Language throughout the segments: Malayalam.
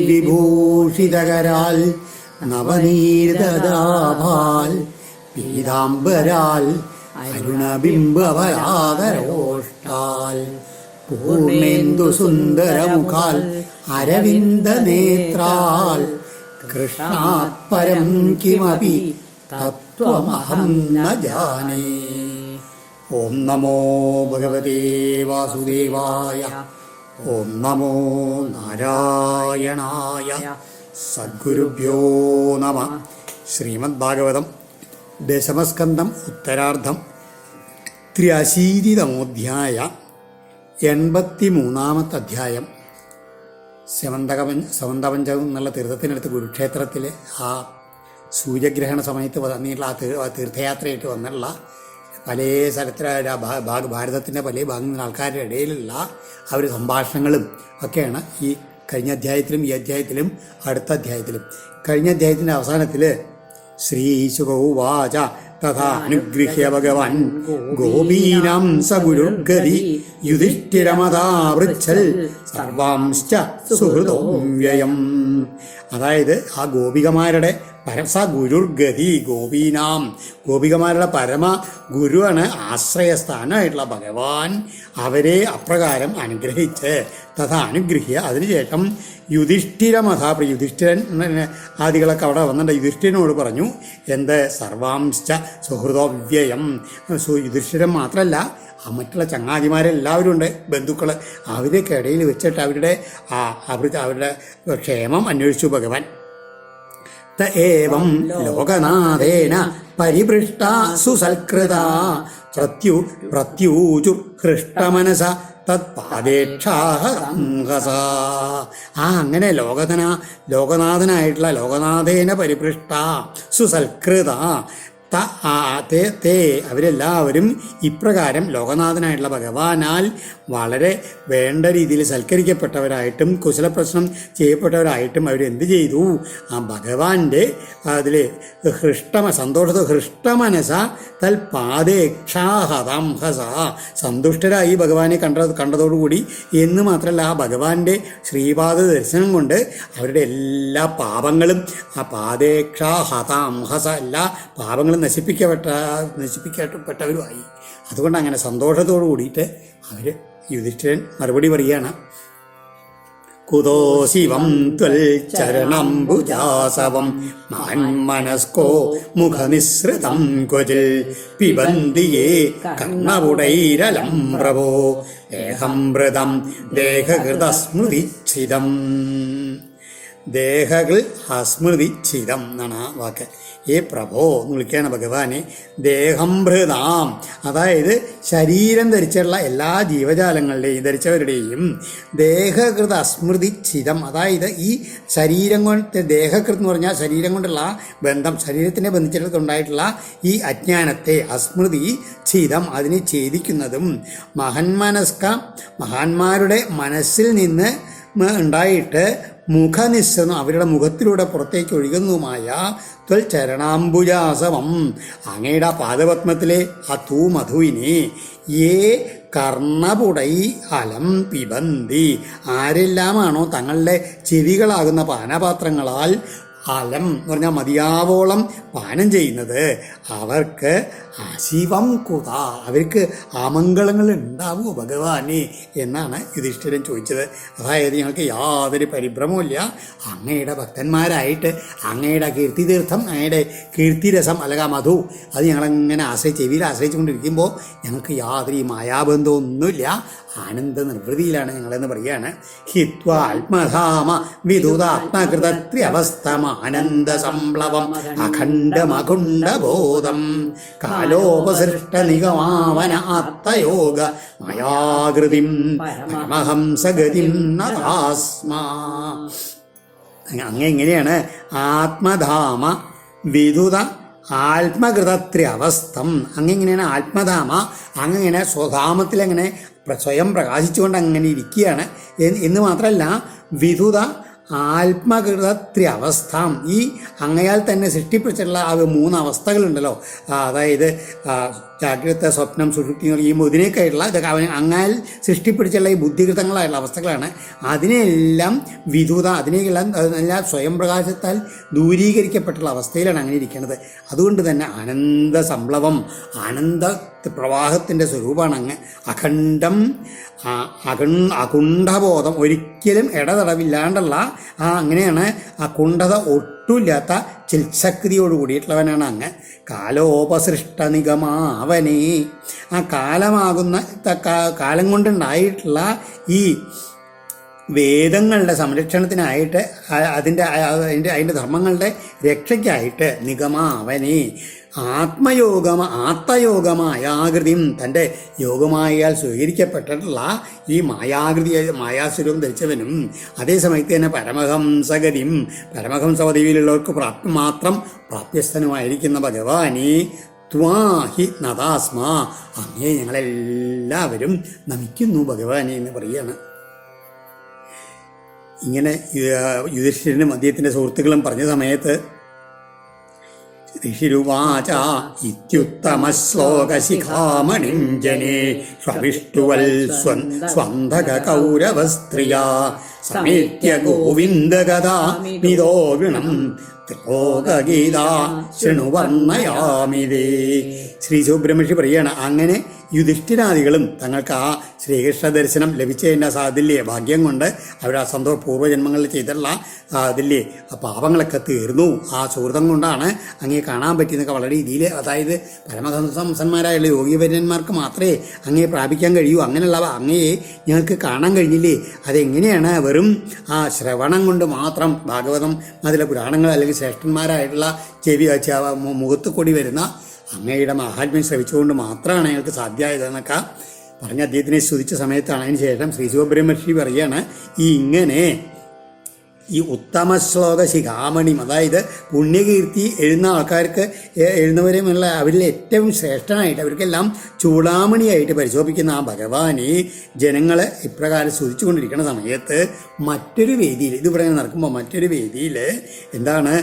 വിഭൂഷിതകരാൽ നവനീതദാഭാൽ പീതാംബരാൽ അരുണബിംബവരാതരോഷ്ടാൽ പൂർണേന്ദു സുന്ദരമുഖാൽ അരവിന്ദ നേത്രാൽ കൃഷ്ണാത് പരം കിമപി തത്വമഹം ന ജാനേ. ഓം നമോ ഭഗവതേ വാസുദേവായ. ഓം നമോ നാരായണായ. സദ്ഗുരുഭ്യോ നമ. ശ്രീമദ് ഭാഗവതം ദശമസ്കന്ധം ഉത്തരാർദ്ധം 83-തമോധ്യായ 83-ാമത്തെ അധ്യായം. സമന്തപഞ്ചകം എന്നുള്ള തീർത്ഥത്തിനടുത്ത് കുരുക്ഷേത്രത്തിൽ ആ സൂര്യഗ്രഹണ സമയത്ത് വന്നിട്ടുള്ള ആ തീർത്ഥയാത്രയായിട്ട് വന്നിട്ടുള്ള പല സ്ഥലത്തിലെ ഭാരതത്തിൻ്റെ പല ഭാഗങ്ങളിലെ ആൾക്കാരുടെ ഇടയിലുള്ള ആ ഒരു സംഭാഷണങ്ങളും ഒക്കെയാണ് ഈ കഴിഞ്ഞ അധ്യായത്തിലും ഈ അധ്യായത്തിലും അടുത്ത അധ്യായത്തിലും. കഴിഞ്ഞ അധ്യായത്തിൻ്റെ അവസാനത്തിൽ ശ്രീശുകൗവാച തഥാ അനുഗൃഹ്യ ഭഗവാൻ ഗോപീനാം സ ഗുരുർഗതി യുധിഷ്ഠിരമതാവൃച്ഛൽ സർവാംശ്ച സുഹൃതോ വ്യയം. അതായത് ആ ഗോപികമാരുടെ പരസ ഗുരുർഗതി, ഗോപികമാരുടെ പരമ ഗുരുവാണ്, ആശ്രയസ്ഥാനമായിട്ടുള്ള ഭഗവാൻ അവരെ അപ്രകാരം അനുഗ്രഹിച്ച് തഥാ അനുഗ്രഹ്യ. അതിനുശേഷം യുധിഷ്ഠിരൻ ആദികളൊക്കെ അവിടെ വന്നിട്ട് യുധിഷ്ഠിരനോട് പറഞ്ഞു എന്ത്? സർവാംശ്ച സുഹൃതോവ്യയം. യുധിഷ്ഠിരൻ മാത്രമല്ല, ആ മറ്റുള്ള ചങ്ങാതിമാരെല്ലാവരും ഉണ്ട്, ബന്ധുക്കൾ. അവരൊക്കെ ഇടയിൽ വെച്ചിട്ട് അവരുടെ ക്ഷേമം അന്വേഷിച്ചു ഭഗവാൻ. ഏവം ലോകനാഥേന പരിപൃഷ്ട സുസൽകൃത പ്രത്യൂചു ഹൃഷ്ടമനസ തത്പാദേക്ഷാഹംഹസ. അങ്ങനെ ലോകനാഥനായിട്ടുള്ള ലോകനാഥേന പരിപൃഷ്ട സുസൽകൃത അവരെല്ലാവരും ഇപ്രകാരം ലോകനാഥനായിട്ടുള്ള ഭഗവാനാൽ വളരെ വേണ്ട രീതിയിൽ സൽക്കരിക്കപ്പെട്ടവരായിട്ടും കുശലപ്രശ്നം ചെയ്യപ്പെട്ടവരായിട്ടും അവരെന്ത് ചെയ്തു? ആ ഭഗവാന്റെ അതിൽ സന്തോഷത്തെ ഹൃഷ്ടമനസ തൽപാദേക്ഷാഹതാംഹസ. സന്തുഷ്ടരായി ഭഗവാനെ കണ്ടതോടുകൂടി എന്ന് മാത്രമല്ല, ആ ഭഗവാന്റെ ശ്രീപാദ ദർശനം കൊണ്ട് അവരുടെ എല്ലാ പാപങ്ങളും ആ പാദേക്ഷാഹതാംഹസ എല്ലാ പാപങ്ങളും നശിപ്പിക്കപ്പെട്ടവരുമായി. അതുകൊണ്ട് അങ്ങനെ സന്തോഷത്തോടു കൂടിയിട്ട് അവർ യുധിഷ്ഠിരൻ മറുപടി പറയുകയാണ്. കുതോ ശിവം ത്വൽ ചരണംബുജാസവം മന്മനസ്കോ മുഖനിസൃതം ക്വചിൽ പിബന്തിയേ കർണപുടൈരലം പ്രഭോ ദേഹമൃതം ദേഹകൃതസ്മൃതിച്ഛിതം. ദേഹകൾ അസ്മൃതിച്ഛിതം എന്നാണ് ആ വാക്ക്. ഏ പ്രഭോ എന്ന് വിളിക്കുകയാണ് ഭഗവാനെ. ദേഹംഭൃതാം, അതായത് ശരീരം ധരിച്ചുള്ള എല്ലാ ജീവജാലങ്ങളുടെയും ധരിച്ചവരുടെയും ദേഹകൃത അസ്മൃതിച്ഛിതം, അതായത് ഈ ശരീരം കൊണ്ട് ദേഹകൃത് എന്ന് പറഞ്ഞാൽ ശരീരം കൊണ്ടുള്ള ബന്ധം, ശരീരത്തിനെ ബന്ധിച്ചിട്ടുണ്ടായിട്ടുള്ള ഈ അജ്ഞാനത്തെ അസ്മൃതി ഛിതം അതിനെ ഛേദിക്കുന്നതും മഹാന്മാരുടെ മനസ്സിൽ നിന്ന് ഉണ്ടായിട്ട് മുഖനിസ്സനം അവരുടെ മുഖത്തിലൂടെ പുറത്തേക്ക് ഒഴുകുന്നതുമായ ത്വൽ ചരണാംബുജാസവം അങ്ങയുടെ പാദപത്മത്തിലെ ആ തൂമധുവിനെ ഏ കർണപുടൈ അലം പിബന്തി ആരെല്ലാമാണോ തങ്ങളുടെ ചെവികളാകുന്ന പാനപാത്രങ്ങളാൽ അലം എന്ന് പറഞ്ഞാൽ മതിയാവോളം പാനം ചെയ്യുന്നത് അവർക്ക് അശിവം കുത, അവർക്ക് അമംഗളങ്ങൾ ഉണ്ടാവുമോ ഭഗവാനെ എന്നാണ് യുധിഷ്ഠിരൻ ചോദിച്ചത്. അതായത് ഞങ്ങൾക്ക് യാതൊരു പരിഭ്രമവുമില്ല, അങ്ങയുടെ ഭക്തന്മാരായിട്ട് അങ്ങയുടെ കീർത്തിതീർത്ഥം, അങ്ങയുടെ കീർത്തിരസം അല്ലെങ്കിൽ മധു അത് ഞങ്ങളങ്ങനെ ചെവിയിൽ ആശ്രയിച്ചുകൊണ്ടിരിക്കുമ്പോൾ ഞങ്ങൾക്ക് യാതൊരു മായാബന്ധമൊന്നുമില്ല, ആനന്ദ നിർവൃതിയിലാണ് ഞങ്ങളെന്ന് പറയുകയാണ്. ഹിത്വാത്മധാമ വിദുതാത്മകൃതത്ര്യവസ്ഥമാനന്ദ സംപ്ലവം അഖണ്ഡമഖണ്ഡബോധം കാലോപസൃഷ്ട നിഗമാവന ആത്മയോഗ മയാകൃതിം പരമഹംസഗതിം നതാസ്മാ. അങ്ങനെയാണ് ആത്മധാമ വിദുത ആത്മകൃതത്ര്യവസ്ഥം. അങ്ങനെയാണ് ആത്മധാമ, അങ്ങനെ സ്വധാമത്തിലങ്ങനെ സ്വയം പ്രകാശിച്ചുകൊണ്ട് അങ്ങനെ ഇരിക്കുകയാണ് എന്ന് മാത്രമല്ല വിദുത ആത്മകൃതത്ര്യവസ്ഥാം, ഈ അങ്ങയാൽ തന്നെ സൃഷ്ടിപ്പിച്ചിട്ടുള്ള ആ 3 അവസ്ഥകളുണ്ടല്ലോ, അതായത് ജാഗ്രത, സ്വപ്നം, സുഷുപ്തി ഈ ഇതിനേക്കായിട്ടുള്ള ഇതൊക്കെ അവൻ അങ്ങാൽ സൃഷ്ടിപ്പിടിച്ചുള്ള ഈ ബുദ്ധികൃതങ്ങളായിട്ടുള്ള അവസ്ഥകളാണ്. അതിനെല്ലാം അതിനെല്ലാം സ്വയം പ്രകാശത്താൽ ദൂരീകരിക്കപ്പെട്ടുള്ള അവസ്ഥയിലാണ് അങ്ങനെ ഇരിക്കുന്നത്. അതുകൊണ്ട് തന്നെ ആനന്ദ സംപ്ലവം, ആനന്ദ പ്രവാഹത്തിൻ്റെ സ്വരൂപമാണ് അങ്ങ്. അകുണ്ഠബോധം, ഒരിക്കലും ഇടതടവില്ലാണ്ടുള്ള അങ്ങനെയാണ് അകുണ്ഠത ഒട്ടുമില്ലാത്ത ചിൽശക്തിയോട് കൂടിയിട്ടുള്ളവനാണ് അങ്ങ്. കാലോപസൃഷ്ട നിഗമാവനെ, ആ കാലമാകുന്ന കാലം കൊണ്ടുണ്ടായിട്ടുള്ള ഈ വേദങ്ങളുടെ സംരക്ഷണത്തിനായിട്ട്, അതിൻ്റെ ധർമ്മങ്ങളുടെ രക്ഷയ്ക്കായിട്ട് നിഗമാവനെ ആത്തയോഗമായാകൃതിയും, തൻ്റെ യോഗമായാൽ സ്വീകരിക്കപ്പെട്ടിട്ടുള്ള ഈ മായാസ്വരൂപം ധരിച്ചവനും, അതേസമയത്ത് തന്നെ പരമഹംസഗതിയും പരമഹംസപദവിയിലുള്ളവർക്ക് മാത്രം പ്രാപ്യസ്ഥനുമായിരിക്കുന്ന ഭഗവാനെ ത്വാഹി നദാസ്മ, അങ്ങേ ഞങ്ങളെല്ലാവരും നമിക്കുന്നു ഭഗവാനെ എന്ന് പറയുകയാണ്. ഇങ്ങനെ യുധിഷ്ഠിരനും അദ്ദേഹത്തിൻ്റെ സുഹൃത്തുക്കളും പറഞ്ഞ സമയത്ത് ഋഷിരുവാച ഇത്യുത്തമശ്ലോകശിഖാമണിം ജനേ സ്വവിഷ്ടുവൽ സ്വന്ധക കൗരവസ്ത്രിയാ സമേത്യ ഗോവിന്ദഗദാ നിതോ ഗുണം ത്രിലോകഗീത ശൃണുവർണ്ണയാമിതേ. ശ്രീ സുബ്രഹ്മണ്യ പറയാണ്, അങ്ങനെ യുധിഷ്ഠിരാദികളും തങ്ങൾക്ക് ആ ശ്രീകൃഷ്ണ ദർശനം ലഭിച്ചതിൻ്റെ സാധ്യല്ലേ ഭാഗ്യം കൊണ്ട് അവർ ആ പൂർവ്വജന്മങ്ങളിൽ ചെയ്തിട്ടുള്ള അതില്ലേ പാപങ്ങളൊക്കെ തീർന്നു. ആ സുഹൃതം കൊണ്ടാണ് അങ്ങേ കാണാൻ പറ്റിയെന്നൊക്കെ വളരെ രീതിയിൽ, അതായത് പരമഹംസന്മാരായുള്ള യോഗിവര്യന്മാർക്ക് മാത്രമേ അങ്ങേ പ്രാപിക്കാൻ കഴിയൂ. അങ്ങനെയുള്ള അങ്ങയെ ഞങ്ങൾക്ക് കാണാൻ കഴിഞ്ഞില്ലേ, അതെങ്ങനെയാണ്? വെറും ആ ശ്രവണം കൊണ്ട് മാത്രം ഭാഗവതം അതിലെ പുരാണങ്ങൾ അല്ലെങ്കിൽ ശ്രേഷ്ഠന്മാരായിട്ടുള്ള മുഖത്ത് കൂടി വരുന്ന അങ്ങയുടെ മഹാത്മ്യം ശ്രവിച്ചുകൊണ്ട് മാത്രമാണ് ഞങ്ങൾക്ക് സാധ്യമായതെന്നൊക്കെ പറഞ്ഞ് അദ്ദേഹത്തിനെ സ്തുതിച്ച സമയത്താണ് അതിന് ശേഷം ശ്രീ സുബ്രഹ്മണ്യ പറയുകയാണ്, ഈ ഉത്തമ ശ്ലോക ശിഖാമണിയും, അതായത് പുണ്യകീർത്തി എഴുതുന്ന ആൾക്കാർക്ക് എഴുതുന്നവരുമുള്ള അവരിൽ ഏറ്റവും ശ്രേഷ്ഠനായിട്ട് അവർക്കെല്ലാം ചൂടാമണിയായിട്ട് പരിശോഭിക്കുന്ന ആ ഭഗവാനെ ജനങ്ങൾ ഇപ്രകാരം സ്തുതിച്ചുകൊണ്ടിരിക്കുന്ന സമയത്ത് മറ്റൊരു വേദിയിൽ, ഇതിവിടെ നടക്കുമ്പോൾ മറ്റൊരു വേദിയിൽ എന്താണ്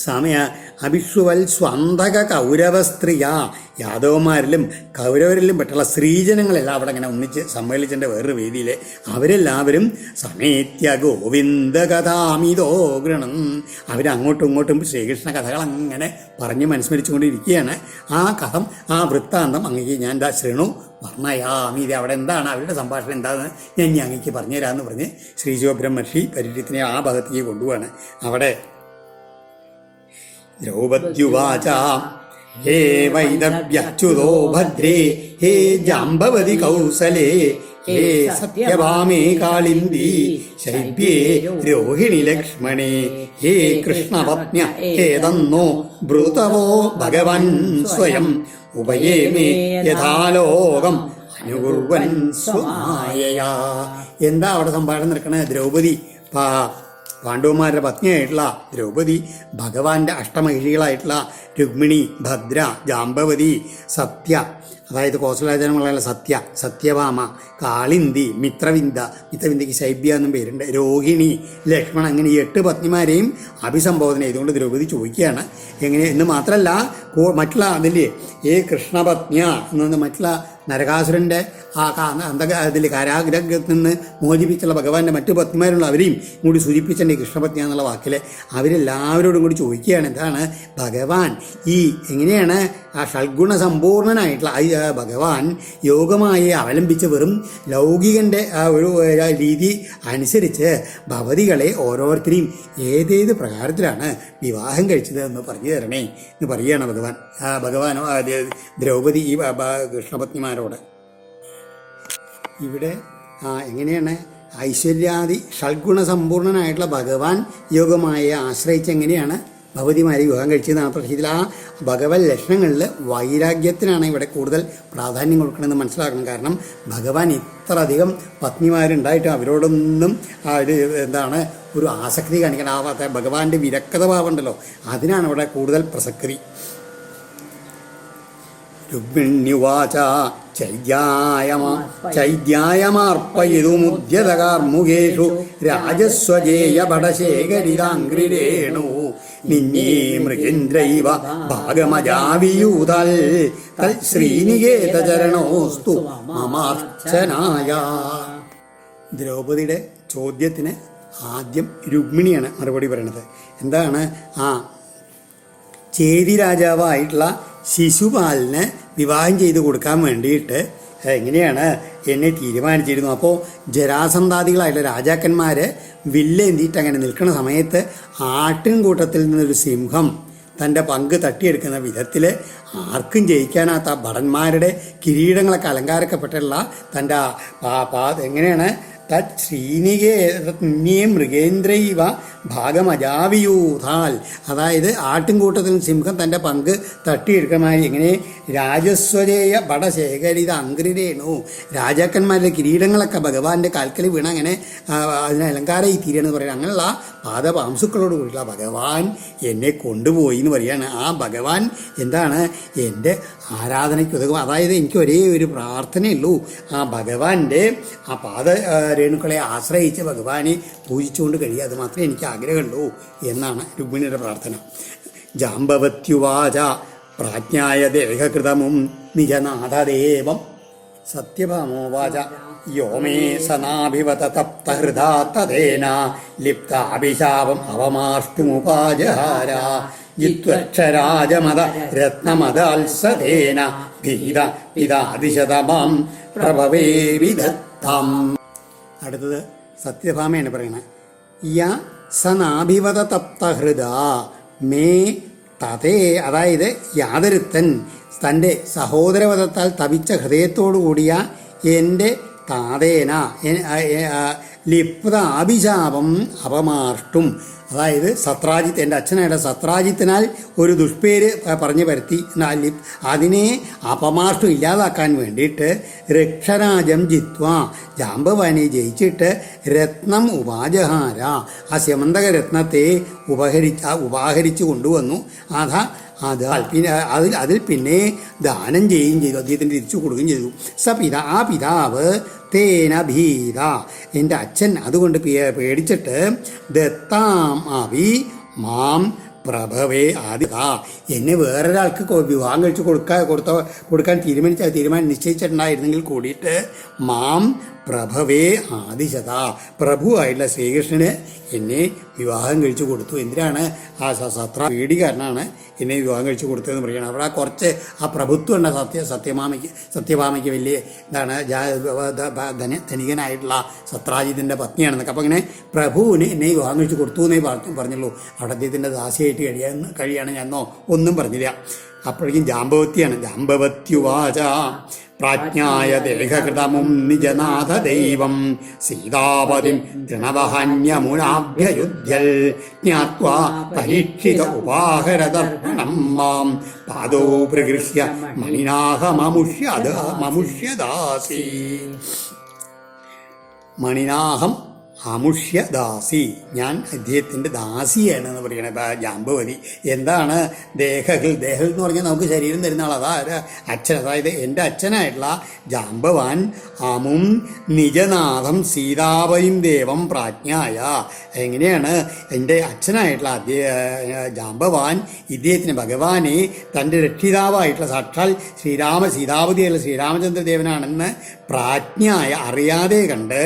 സമയ അഭിഷുവൽ സ്വന്തക കൗരവസ്ത്രീയ, യാദവന്മാരിലും കൗരവരിലും പെട്ടുള്ള സ്ത്രീജനങ്ങളെല്ലാം അവിടെ അങ്ങനെ ഒന്നിച്ച് സമ്മേളിച്ചതിൻ്റെ വേറൊരു വേദിയിൽ അവരെല്ലാവരും സമേത്യ ഗോവിന്ദ കഥാമിതോ ഗൃണം, അവരങ്ങോട്ടും ഇങ്ങോട്ടും ശ്രീകൃഷ്ണ കഥകൾ അങ്ങനെ പറഞ്ഞ് മനസ്മരിച്ചുകൊണ്ടിരിക്കുകയാണ്. ആ കഥം, ആ വൃത്താന്തം അങ്ങേക്ക് ഞാൻ എന്താ ശൃണു വർണ്ണയാമി, ഇത് അവിടെ എന്താണ് അവരുടെ സംഭാഷണം എന്താണെന്ന് ഞാൻ അങ്ങേക്ക് പറഞ്ഞുതരാമെന്ന് പറഞ്ഞ് ശ്രീ ശിവബ്രഹ്മർഷി പരിചയത്തിനെ ആ ഭാഗത്തേക്ക് കൊണ്ടുപോവാണ്. അവിടെ ദ്രൗപദ്യുവാച ഹേ വൈദവ്യച്യുതോ ഭദ്രേ ഹേ ജാംബവതി കൗസലേ ഹേ സത്യഭാമേ കാളിന്ദി ശൈബ്യേ രോഹിണി ലക്ഷ്മണേ ഹേ കൃഷ്ണപത്ന്യ ഹേ തന്നോ ബ്രൂതവോ ഭഗവൻ സ്വയം ഉപയേമേ യഥാലോകം അനുകുർവൻ സ്വമായയാ. എന്താ അവിടെ സംഭാഷണം നടക്കണേ? ദ്രൗപദി പാണ്ഡവന്മാരുടെ പത്നിയായിട്ടുള്ള ദ്രൗപദി ഭഗവാന്റെ അഷ്ടമഹിഷികളായിട്ടുള്ള രുക്മിണി, ഭദ്ര, ജാംബവതി, സത്യ, അതായത് കോസലാചാരമുള്ള സത്യഭാമ, കാളിന്തി, മിത്രവിന്ദയ്ക്ക് ശൈബ്യ എന്നും പേരുണ്ട്, രോഹിണി, ലക്ഷ്മണൻ, അങ്ങനെ ഈ 8 പത്നിമാരെയും അഭിസംബോധന ചെയ്തുകൊണ്ട് ദ്രൗപദി ചോദിക്കുകയാണ് എങ്ങനെ എന്ന്. മാത്രമല്ല മറ്റുള്ള അതിൻ്റെ കൃഷ്ണപത്നിയ എന്ന് മറ്റുള്ള നരകാസുരൻ്റെ അതിൽ കാരാഗ്രഹത്തിൽ നിന്ന് മോചിപ്പിച്ചുള്ള ഭഗവാന്റെ മറ്റു പത്നിമാരുള്ള അവരെയും കൂടി സൂചിപ്പിച്ചിട്ടുണ്ട് ഈ കൃഷ്ണപത്നിയ എന്നുള്ള വാക്കിൽ. അവരെല്ലാവരോടും കൂടി ചോദിക്കുകയാണ് എന്താണ് ഭഗവാൻ എങ്ങനെയാണ് ആ ഷഡ്ഗുണ സമ്പൂർണനായിട്ടുള്ള ഭഗവാൻ യോഗമായി അവലംബിച്ച് വെറും ലൗകികൻ്റെ ആ ഒരു രീതി അനുസരിച്ച് ഭവതികളെ ഓരോരുത്തരെയും ഏതേത് പ്രകാരത്തിലാണ് വിവാഹം കഴിച്ചത് എന്ന് പറഞ്ഞു തരണേ എന്ന് പറയുകയാണ് ഭഗവാനോ ദ്രൗപദി ഈ കൃഷ്ണപത്നിമാരോട്. ഇവിടെ എങ്ങനെയാണ് ഐശ്വര്യാദി ഷഡ്ഗുണ സമ്പൂർണനായിട്ടുള്ള ഭഗവാൻ യോഗമായി ആശ്രയിച്ച് എങ്ങനെയാണ് ഭഗവതിമാരെ വിവാഹം കഴിച്ചതെന്നാണ്. പക്ഷേ ഇതിൽ ആ ഭഗവത് ലക്ഷണങ്ങളിൽ വൈരാഗ്യത്തിനാണ് ഇവിടെ കൂടുതൽ പ്രാധാന്യം കൊടുക്കണമെന്ന് മനസ്സിലാക്കണം. കാരണം ഭഗവാൻ ഇത്ര അധികം പത്നിമാരുണ്ടായിട്ടും അവരോടൊന്നും ഒരു ആസക്തി കാണിക്കണം. ആ ഭഗവാന്റെ വിരക്തത ഭാവമുണ്ടല്ലോ, അതിനാണ് ഇവിടെ കൂടുതൽ പ്രസക്തി. രുക്മിണ്യുവാച ചൈദ്യായമാർപ്പയിതുമുദ്യതകാർമുകേഷു രാജസ്വജേയ പടശേഖരിതാംഗ്രിരേണു നിന്നേ മൃഗേന്ദ്രൈവ ഭാഗമജാവിയൂതൽ തൽ ശ്രീനികേതചരണോസ്തു മമാർച്ചനായ. ദ്രൗപദിയുടെ ചോദ്യത്തിന് ആദ്യം രുക്മിണിയാണ് മറുപടി പറയണത്. എന്താണ്? ചേതി രാജാവായിട്ടുള്ള ശിശുപാലിന് വിവാഹം ചെയ്ത് കൊടുക്കാൻ വേണ്ടിയിട്ട് എങ്ങനെയാണ് എന്നെ തീരുമാനിച്ചിരുന്നു. അപ്പോൾ ജരാസന്ധാദികളായിട്ടുള്ള രാജാക്കന്മാർ വില്ലേന്തിയിട്ട് അങ്ങനെ നിൽക്കുന്ന സമയത്ത് ആട്ടിൻകൂട്ടത്തിൽ നിന്നൊരു സിംഹം തൻ്റെ പങ്ക് തട്ടിയെടുക്കുന്ന വിധത്തിൽ ആർക്കും ജയിക്കാനാത്ത ഭടന്മാരുടെ കിരീടങ്ങളൊക്കെ അലങ്കാരക്കപ്പെട്ടുള്ള തൻ്റെ എങ്ങനെയാണ് ശ്രീനികേ മൃഗേന്ദ്രൈവ ഭാഗമജാവിയൂഥാൽ, അതായത് ആട്ടിൻകൂട്ടത്തിൽ സിംഹം തൻ്റെ പങ്ക് തട്ടിയെടുക്കമായി എങ്ങനെ രാജസ്വജേയ പടശേഖരിത അങ്ക്രിരേണു, രാജാക്കന്മാരുടെ കിരീടങ്ങളൊക്കെ ഭഗവാന്റെ കാൽക്കൽ വീണ അങ്ങനെ അതിന് അലങ്കാരമായി തീരുകയെന്ന് പറയുന്നത്. അങ്ങനെയുള്ള പാദപാംസുക്കളോട് കൂടിയുള്ള ഭഗവാൻ എന്നെ കൊണ്ടുപോയി എന്ന് പറയുകയാണ്. ആ ഭഗവാൻ എന്താണ്? എൻ്റെ ആരാധനയ്ക്ക് ഉതകും. അതായത് എനിക്ക് ഒരേ ഒരു പ്രാർത്ഥനയുള്ളൂ, ആ ഭഗവാന്റെ ആ രേണുക്കളെ ആശ്രയിച്ച് ഭഗവാനെ പൂജിച്ചുകൊണ്ട് കഴിയുക, അത് മാത്രമേ എനിക്ക് ആഗ്രഹമുള്ളൂ എന്നാണ് രുക്മിണിയുടെ പ്രാർത്ഥന. ജാമ്പവത്യുവാച പ്രാജ്ഞായ ദേഹകൃതമും നിജനാഥദേവം സത്യഭാമോവാച യോമേ സനാഭിവത തപ്തഹൃദാ തദേന ലിപ്താഭിശാപം അവമാഷ്ടുമുപാജഹാര ജിത്വക്ഷരാജമത രത്നമദാത്സതേന ഭീത പിതാതിശതമാം പ്രഭവേ വിദത്തം. അടുത്തത് സത്യഭാമയാണ് പറയണത്. യ സനാഭിവത തപ്തഹൃദ മേ തതേ, അതായത് യാതൊരുത്തൻ തൻ്റെ സഹോദരവധത്താൽ തപിച്ച ഹൃദയത്തോടു കൂടിയ എൻ്റെ താതേന ലിപ്ത അഭിശാപം അപമാർട്ടും, അതായത് സത്രാജിത്ത്, എൻ്റെ അച്ഛനായ സത്രാജിത്തിനാൽ ഒരു ദുഷ്പേര് പറഞ്ഞു പരത്തി അതിനെ അപമാർഷ്ടം ഇല്ലാതാക്കാൻ വേണ്ടിയിട്ട് രക്ഷരാജം ജിത്വ, ജാമ്പവാനെ ജയിച്ചിട്ട് രത്നം ഉപാജഹാര, ആ സ്യമന്തക രത്നത്തെ ഉപാഹരിച്ച് കൊണ്ടുവന്നു. അതിൽ പിന്നെ ദാനം ചെയ്യുകയും ചെയ്തു, അദ്ദേഹത്തിന് തിരിച്ചു കൊടുക്കുകയും ചെയ്തു. ആ പിതാവ് തേന ഭീത, എൻ്റെ അച്ഛൻ അതുകൊണ്ട് പേടിച്ചിട്ട് ദത്താം അഭി മാം പ്രഭവേ ആദിക, എന്നെ വേറൊരാൾക്ക് വിവാഹം കഴിച്ച് കൊടുക്കാൻ തീരുമാനം നിശ്ചയിച്ചിട്ടുണ്ടായിരുന്നെങ്കിൽ കൂടിയിട്ട് മാം പ്രഭവേ ആദിശത, പ്രഭുവായിട്ടുള്ള ശ്രീകൃഷ്ണന് എന്നെ വിവാഹം കഴിച്ചു കൊടുത്തു. എന്തിനാണ്? ആ പേടികാരനാണ് എന്നെ വിവാഹം കഴിച്ചു കൊടുത്തതെന്ന് പറയുന്നത്. അവിടെ കുറച്ച് ആ പ്രഭുത്വം ഉണ്ട് സത്യഭാമയ്ക്ക് വലിയ എന്താണ് ധനികനായിട്ടുള്ള സത്രാജിത്തിൻ്റെ പത്നിയാണെന്നൊക്കെ. അപ്പോൾ ഇങ്ങനെ പ്രഭുവിന് എന്നെ വിവാഹം കഴിച്ച് കൊടുത്തു എന്നേ പറഞ്ഞുള്ളൂ. അവിടെ അദ്ദേഹത്തിൻ്റെ ദാസിയായിട്ട് കഴിയാണ് ഞാനോ ഒന്നും പറഞ്ഞില്ല. അപ്പോഴേക്കും ജാമ്പവത്തിയാണ്. ജാമ്പവത്യുവാച പ്രാജ്ഞായ ദേഹകൃതമും നിജനാഥ ദൈവം സീതാപതിം തൃണവഹന്യമുനാഭ്യയുധ്യൽ ജ്ഞാത്വാ പരീക്ഷിത ഉപാഹരതർപ്പണം മാം പാദോ പ്രഗൃഹ്യ മണിനാഹമമുഷ്യദാസി. മണിനാഹം അമുഷ്യദാസി, ഞാൻ അദ്ദേഹത്തിൻ്റെ ദാസിയാണ് എന്ന് പറയണേ ജാമ്പവതി. എന്താണ് ദേഹൽ എന്ന് പറഞ്ഞാൽ നമുക്ക് ശരീരം തരുന്ന ആൾ, അതായത് അച്ഛൻ, അതായത് എൻ്റെ അച്ഛനായിട്ടുള്ള ജാമ്പവാൻ അമും നിജനാഥം സീതാപതിം ദേവം പ്രാജ്ഞായ, എങ്ങനെയാണ് എൻ്റെ അച്ഛനായിട്ടുള്ള ജാമ്പവാൻ ഇദ്ദേഹത്തിന് ഭഗവാനെ തൻ്റെ രക്ഷിതാവായിട്ടുള്ള സാക്ഷാൽ സീതാപതിയായിട്ടുള്ള ശ്രീരാമചന്ദ്രദേവനാണെന്ന് പ്രാജ്ഞായ അറിയാതെ കണ്ട്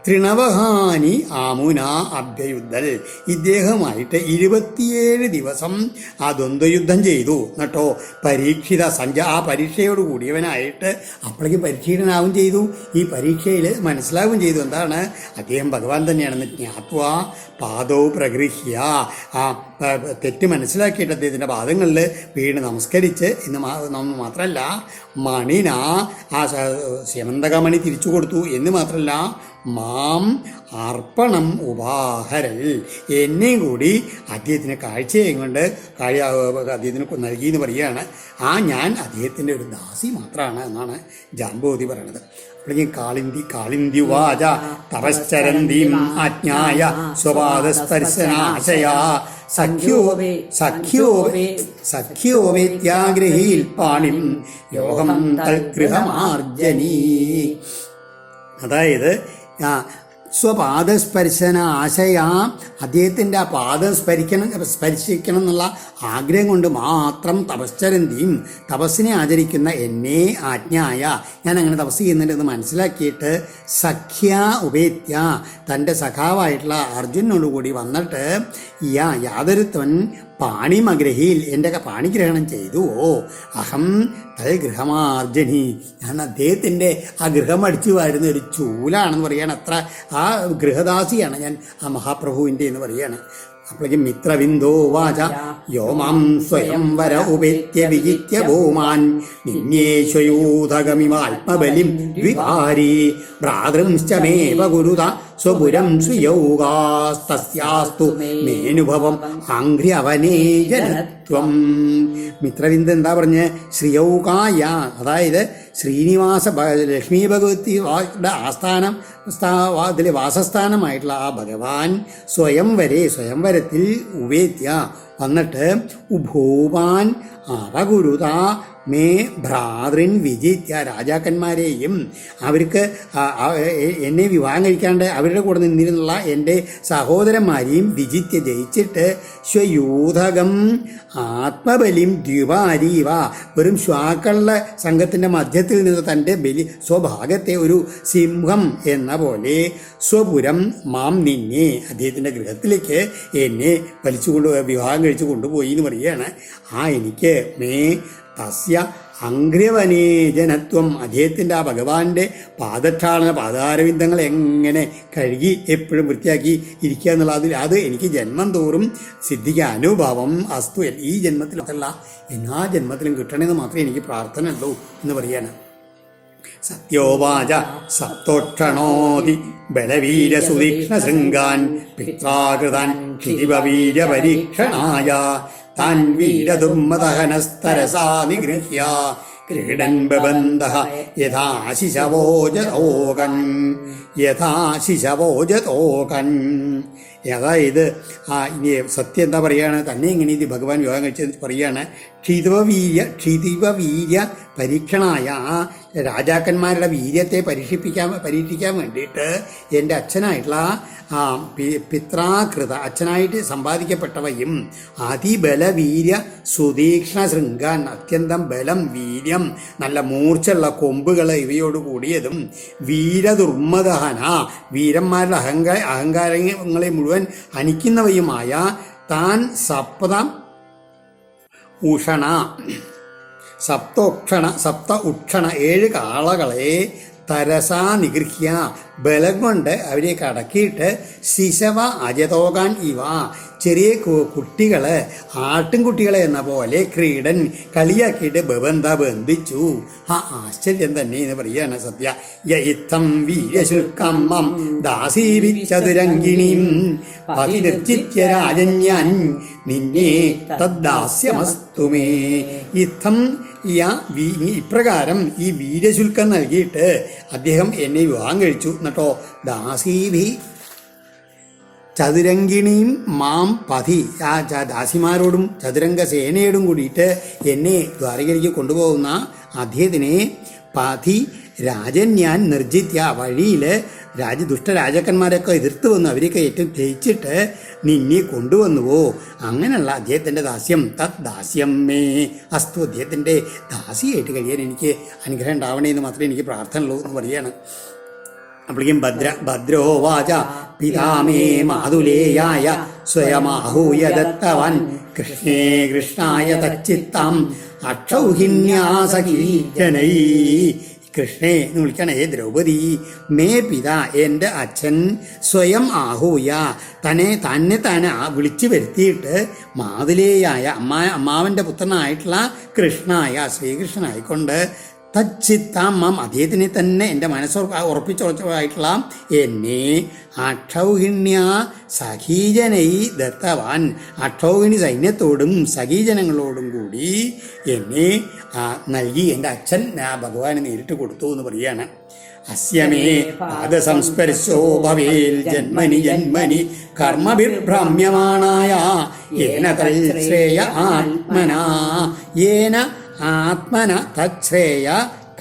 തൃണവഹാനി ആമുന അഭ്യയുദ്ധൽ, ഇദ്ദേഹമായിട്ട് 27 ദിവസം ആ ദ്വന്ദ്വയുദ്ധം ചെയ്തു. എന്നിട്ടോ പരീക്ഷിത ആ പരീക്ഷയോട് കൂടിയവനായിട്ട് അപ്പോഴേക്കും പരീക്ഷീടനാവും ചെയ്തു. ഈ പരീക്ഷയിൽ മനസ്സിലാവുകയും ചെയ്തു എന്താണ് അദ്ദേഹം ഭഗവാൻ തന്നെയാണെന്ന്. ജ്ഞാത്വ പാദോ പ്രഗൃഹ്യ, ആ തെറ്റ് മനസ്സിലാക്കിയിട്ട് അദ്ദേഹത്തിൻ്റെ പാദങ്ങളിൽ വീണ് നമസ്കരിച്ച് ഇന്ന് മാത്രമല്ല മണിന ആ സ്യമന്തകമണി തിരിച്ചു കൊടുത്തു എന്ന് മാത്രമല്ല മാം അർപ്പണം ഉപാഹരൽ, എന്നെയും കൂടി അദ്ദേഹത്തിന് കാഴ്ചയും കൊണ്ട് അദ്ദേഹത്തിന് നൽകി എന്ന് പറയുകയാണ്. ഞാൻ അദ്ദേഹത്തിൻ്റെ ഒരു ദാസി മാത്രമാണ് എന്നാണ് ജാംബവതി പറയണത്. അപ്പോഴേക്കും കാളിന്തി തപശ്ചരന്തീം ആജ്ഞായ സ്വപാദസ്പർശനാശയാ സഖ്യോ വേത്യാഗ്രഹീൽ പാണിം യോഗം തൽഗൃഹമാർജനീ. അതായത് സ്വപാദസ്പർശന ആശയാ, അദ്ദേഹത്തിൻ്റെ ആ പാദം സ്പർശിക്കണം എന്നുള്ള ആഗ്രഹം കൊണ്ട് മാത്രം തപശ്ചരന്തിയും തപസ്സിനെ ആചരിക്കുന്ന എന്നെ ആജ്ഞായ, ഞാൻ അങ്ങനെ തപസ് ചെയ്യുന്നുണ്ടെന്ന് മനസ്സിലാക്കിയിട്ട് ഉപേത്യ, തൻ്റെ സഖാവായിട്ടുള്ള അർജുനോടുകൂടി വന്നിട്ട് യാതൊരുത്തൻ പാണിമഗ്രഹിയിൽ എൻ്റെ പാണിഗ്രഹണം ചെയ്തുവോ അഹം തൽ ഗൃഹമാർജനി, ഞാൻ അദ്ദേഹത്തിൻ്റെ ആ ഗൃഹം അടിച്ചു വാരുന്ന ഒരു ചൂലാണെന്ന് പറയുകയാണ്. അത്ര ആ ഗൃഹദാസിയാണ് ഞാൻ ആ മഹാപ്രഭുവിൻ്റെ എന്ന് പറയുകയാണ്. അപ്പോഴേക്കും മിത്രവിന്ദോ വാച യോമാം സ്വയംവര ഉപേത്യ വിജിത്യ ഭൂമാൻ നിന്യേശ്വയൂതകമിമാത്മബലിം വികാരി ഭ്രാതൃംശ്ചമേവ ഗുരുത സ്വപുരം ശ്രീയൗകാസ്തസ്യാസ്തു മേനുഭവം ആംഘ്ര്യവനേജനത്വം. മിത്രവിന്ദ് എന്താ പറഞ്ഞ് ശ്രീയൗകായ, അതായത് ശ്രീനിവാസ ലക്ഷ്മി ഭഗവതിയുടെ ആസ്ഥാനം അതിലെ വാസസ്ഥാനമായിട്ടുള്ള ആ ഭഗവാൻ സ്വയംവരത്തിൽ ഉവേത്യ വന്നിട്ട് ഉഭൂവാൻ അവഗുരുത മേ ഭ്രാതൃൻ വിജിത്യ, രാജാക്കന്മാരെയും അവർക്ക് എന്നെ വിവാഹം കഴിക്കാണ്ട് അവരുടെ കൂടെ നിന്നിരുന്നുള്ള എൻ്റെ സഹോദരന്മാരെയും വിജിത്യ ജയിച്ചിട്ട് സ്വയൂഥകം ആത്മബലിം ദ്വിപാരീവ, വെറും ശ്വാക്കളുടെ സംഘത്തിൻ്റെ മധ്യത്തിൽ നിന്ന് തൻ്റെ ബലി സ്വഭാഗത്തെ ഒരു സിംഹം എന്ന പോലെ സ്വപുരം മാം നിന്നെ, അദ്ദേഹത്തിൻ്റെ ഗൃഹത്തിലേക്ക് എന്നെ വിവാഹം കഴിച്ചു കൊണ്ടുപോയി എന്ന് പറയുകയാണ്. എനിക്ക് മേ തസ്യ അംഘ്ര്യവനേജനത്വം, അദ്ദേഹത്തിൻ്റെ ആ ഭഗവാന്റെ പാദാരവിന്ദങ്ങൾ എങ്ങനെ കഴുകി എപ്പോഴും വൃത്തിയാക്കി ഇരിക്കുക എന്നുള്ളത് അത് എനിക്ക് ജന്മം തോറും സിദ്ധിക്കുക അനുഭവം അസ്തു, ഈ ജന്മത്തിലല്ല എല്ലാ ജന്മത്തിലും കിട്ടണമെന്ന് മാത്രമേ എനിക്ക് പ്രാർത്ഥന ഉള്ളൂ എന്ന് പറയാണ്. സത്യോവാച സപ്തോക്ഷണോതി ബലവീര സുതീക്ഷ്ണ ശൃംഗാൻ പിത്രാകൃതാൻ ക്ഷിതിവീര പരീക്ഷണായ താൻ വീരദുർമദഹനസ്തരസാ നിഗൃഹ്യ ക്രീഡൻ ബബന്ധഃ യഥാശിശവോജതോകൻ. അതായത് ഇനി സത്യം എന്താ പറയുകയാണ്, തന്നെ ഇങ്ങനെ ഇത് ഭഗവാൻ വിവാഹം കഴിച്ചത് പറയുകയാണ്. ക്ഷിതിവീര്യ പരീക്ഷണായ, രാജാക്കന്മാരുടെ വീര്യത്തെ പരീക്ഷിക്കാൻ വേണ്ടിയിട്ട് എൻ്റെ അച്ഛനായിട്ടുള്ള പിത്രാകൃത, അച്ഛനായിട്ട് സമ്പാദിക്കപ്പെട്ടവയും അതിബലവീര്യ സുതീക്ഷ്ണ ശൃംഗാൻ, അത്യന്തം ബലം വീര്യം നല്ല മൂർച്ചയുള്ള കൊമ്പുകൾ ഇവയോട് കൂടിയതും വീരദുർമദഹന, വീരന്മാരുടെ അഹങ്കാരങ്ങളെ മുഴുവൻ ഹനിക്കുന്നവയുമായ താൻ സപ്ത ഉക്ഷണ 7 കാളകളെ തരസാ നിഗൃഹ്യ, ബലം കൊണ്ട് അവരെ കടക്കിയിട്ട് ശിശവ അജതോകാൻ ഇവ, ചെറിയ കുട്ടികള് ആട്ടിൻകുട്ടികളെ എന്ന പോലെ ക്രീഡൻ കളിയാക്കിയിട്ട് ബന്ധിച്ചു. ആശ്ചര്യം തന്നെ എന്ന് പറയാണ് സത്യ. യയിത്തം വീര്യശുൽക്കമ്മം ദാസീവിച്ചതുരങ്കിണീം പതിനിർജിത്യ രാജന്യാൻ നിന്നെ തദ്ദാസ്യമസ്തുമേ. ഇത്തം ഇപ്രകാരം ഈ വീര്യശുൽക്കം നൽകിയിട്ട് അദ്ദേഹം എന്നെ വിവാഹം കഴിച്ചു. എന്നിട്ടോ ദാസീഭി ചതുരങ്കിണിയും മാം പതി, ആ ദാസിമാരോടും ചതുരംഗ സേനയോടും കൂടിയിട്ട് എന്നെ ദ്വാരകയിലേക്ക് കൊണ്ടുപോകുന്ന അദ്ദേഹത്തിനെ പതി രാജൻ ഞാൻ നിർജിത്യ, വഴിയിൽ ദുഷ്ടരാജാക്കന്മാരൊക്കെ എതിർത്ത് വന്നു, അവരെയൊക്കെ ഏറ്റവും ജയിച്ചിട്ട് നിന്നെ കൊണ്ടുവന്നുവോ. അങ്ങനെയുള്ള അദ്ദേഹത്തിൻ്റെ ദാസ്യം ദാസ്യം മേ അസ്തു, അദ്ദേഹത്തിൻ്റെ ദാസിയായിട്ട് കഴിയാൻ എനിക്ക് അനുഗ്രഹം ഉണ്ടാവണേ എന്ന് മാത്രമേ എനിക്ക് പ്രാർത്ഥന ഉള്ളൂ എന്ന് പറയുകയാണ്. അപ്പോഴേക്കും ഭദ്രോവാച പിതാമേ മാതുലേയായ സ്വയമാഹൂയ ദത്തവാൻ കൃഷ്ണേ കൃഷ്ണായ തച്ചിത്താം അക്ഷൗഹിന്യാസകീജനൈ. കൃഷ്ണേ എന്ന് വിളിക്കണേ ദ്രൗപദി, മേ പിതാ എൻ്റെ അച്ഛൻ സ്വയം ആഹൂയ തന്നെ വിളിച്ചു വരുത്തിയിട്ട് മാതുലേയായ അമ്മാവൻ്റെ പുത്രനായിട്ടുള്ള കൃഷ്ണായ ശ്രീകൃഷ്ണനായിക്കൊണ്ട് തച്ചിത്താം മാം അദ്ദേഹത്തിനെ തന്നെ എൻ്റെ മനസ്സ് ഉറപ്പിച്ചുറച്ചതായിട്ടുള്ള എന്നെ അക്ഷൗഹിണ്യ സഖീജനൈ ദത്തവാൻ അക്ഷൗഹിണി സൈന്യത്തോടും സഖീജനങ്ങളോടും കൂടി എന്നെ നൽകി. എൻ്റെ അച്ഛൻ ഭഗവാന് നേരിട്ട് കൊടുത്തു എന്ന് പറയാണ്. അസ്യമേ പാദസംസ്പർശോ ഭവേൽ ജന്മനി ജന്മനി കർമ്മഭിർഭ്രാമ്യമാണായ യേന തശ്രേയ ആത്മനാ യേന ആത്മന തശ്രേയ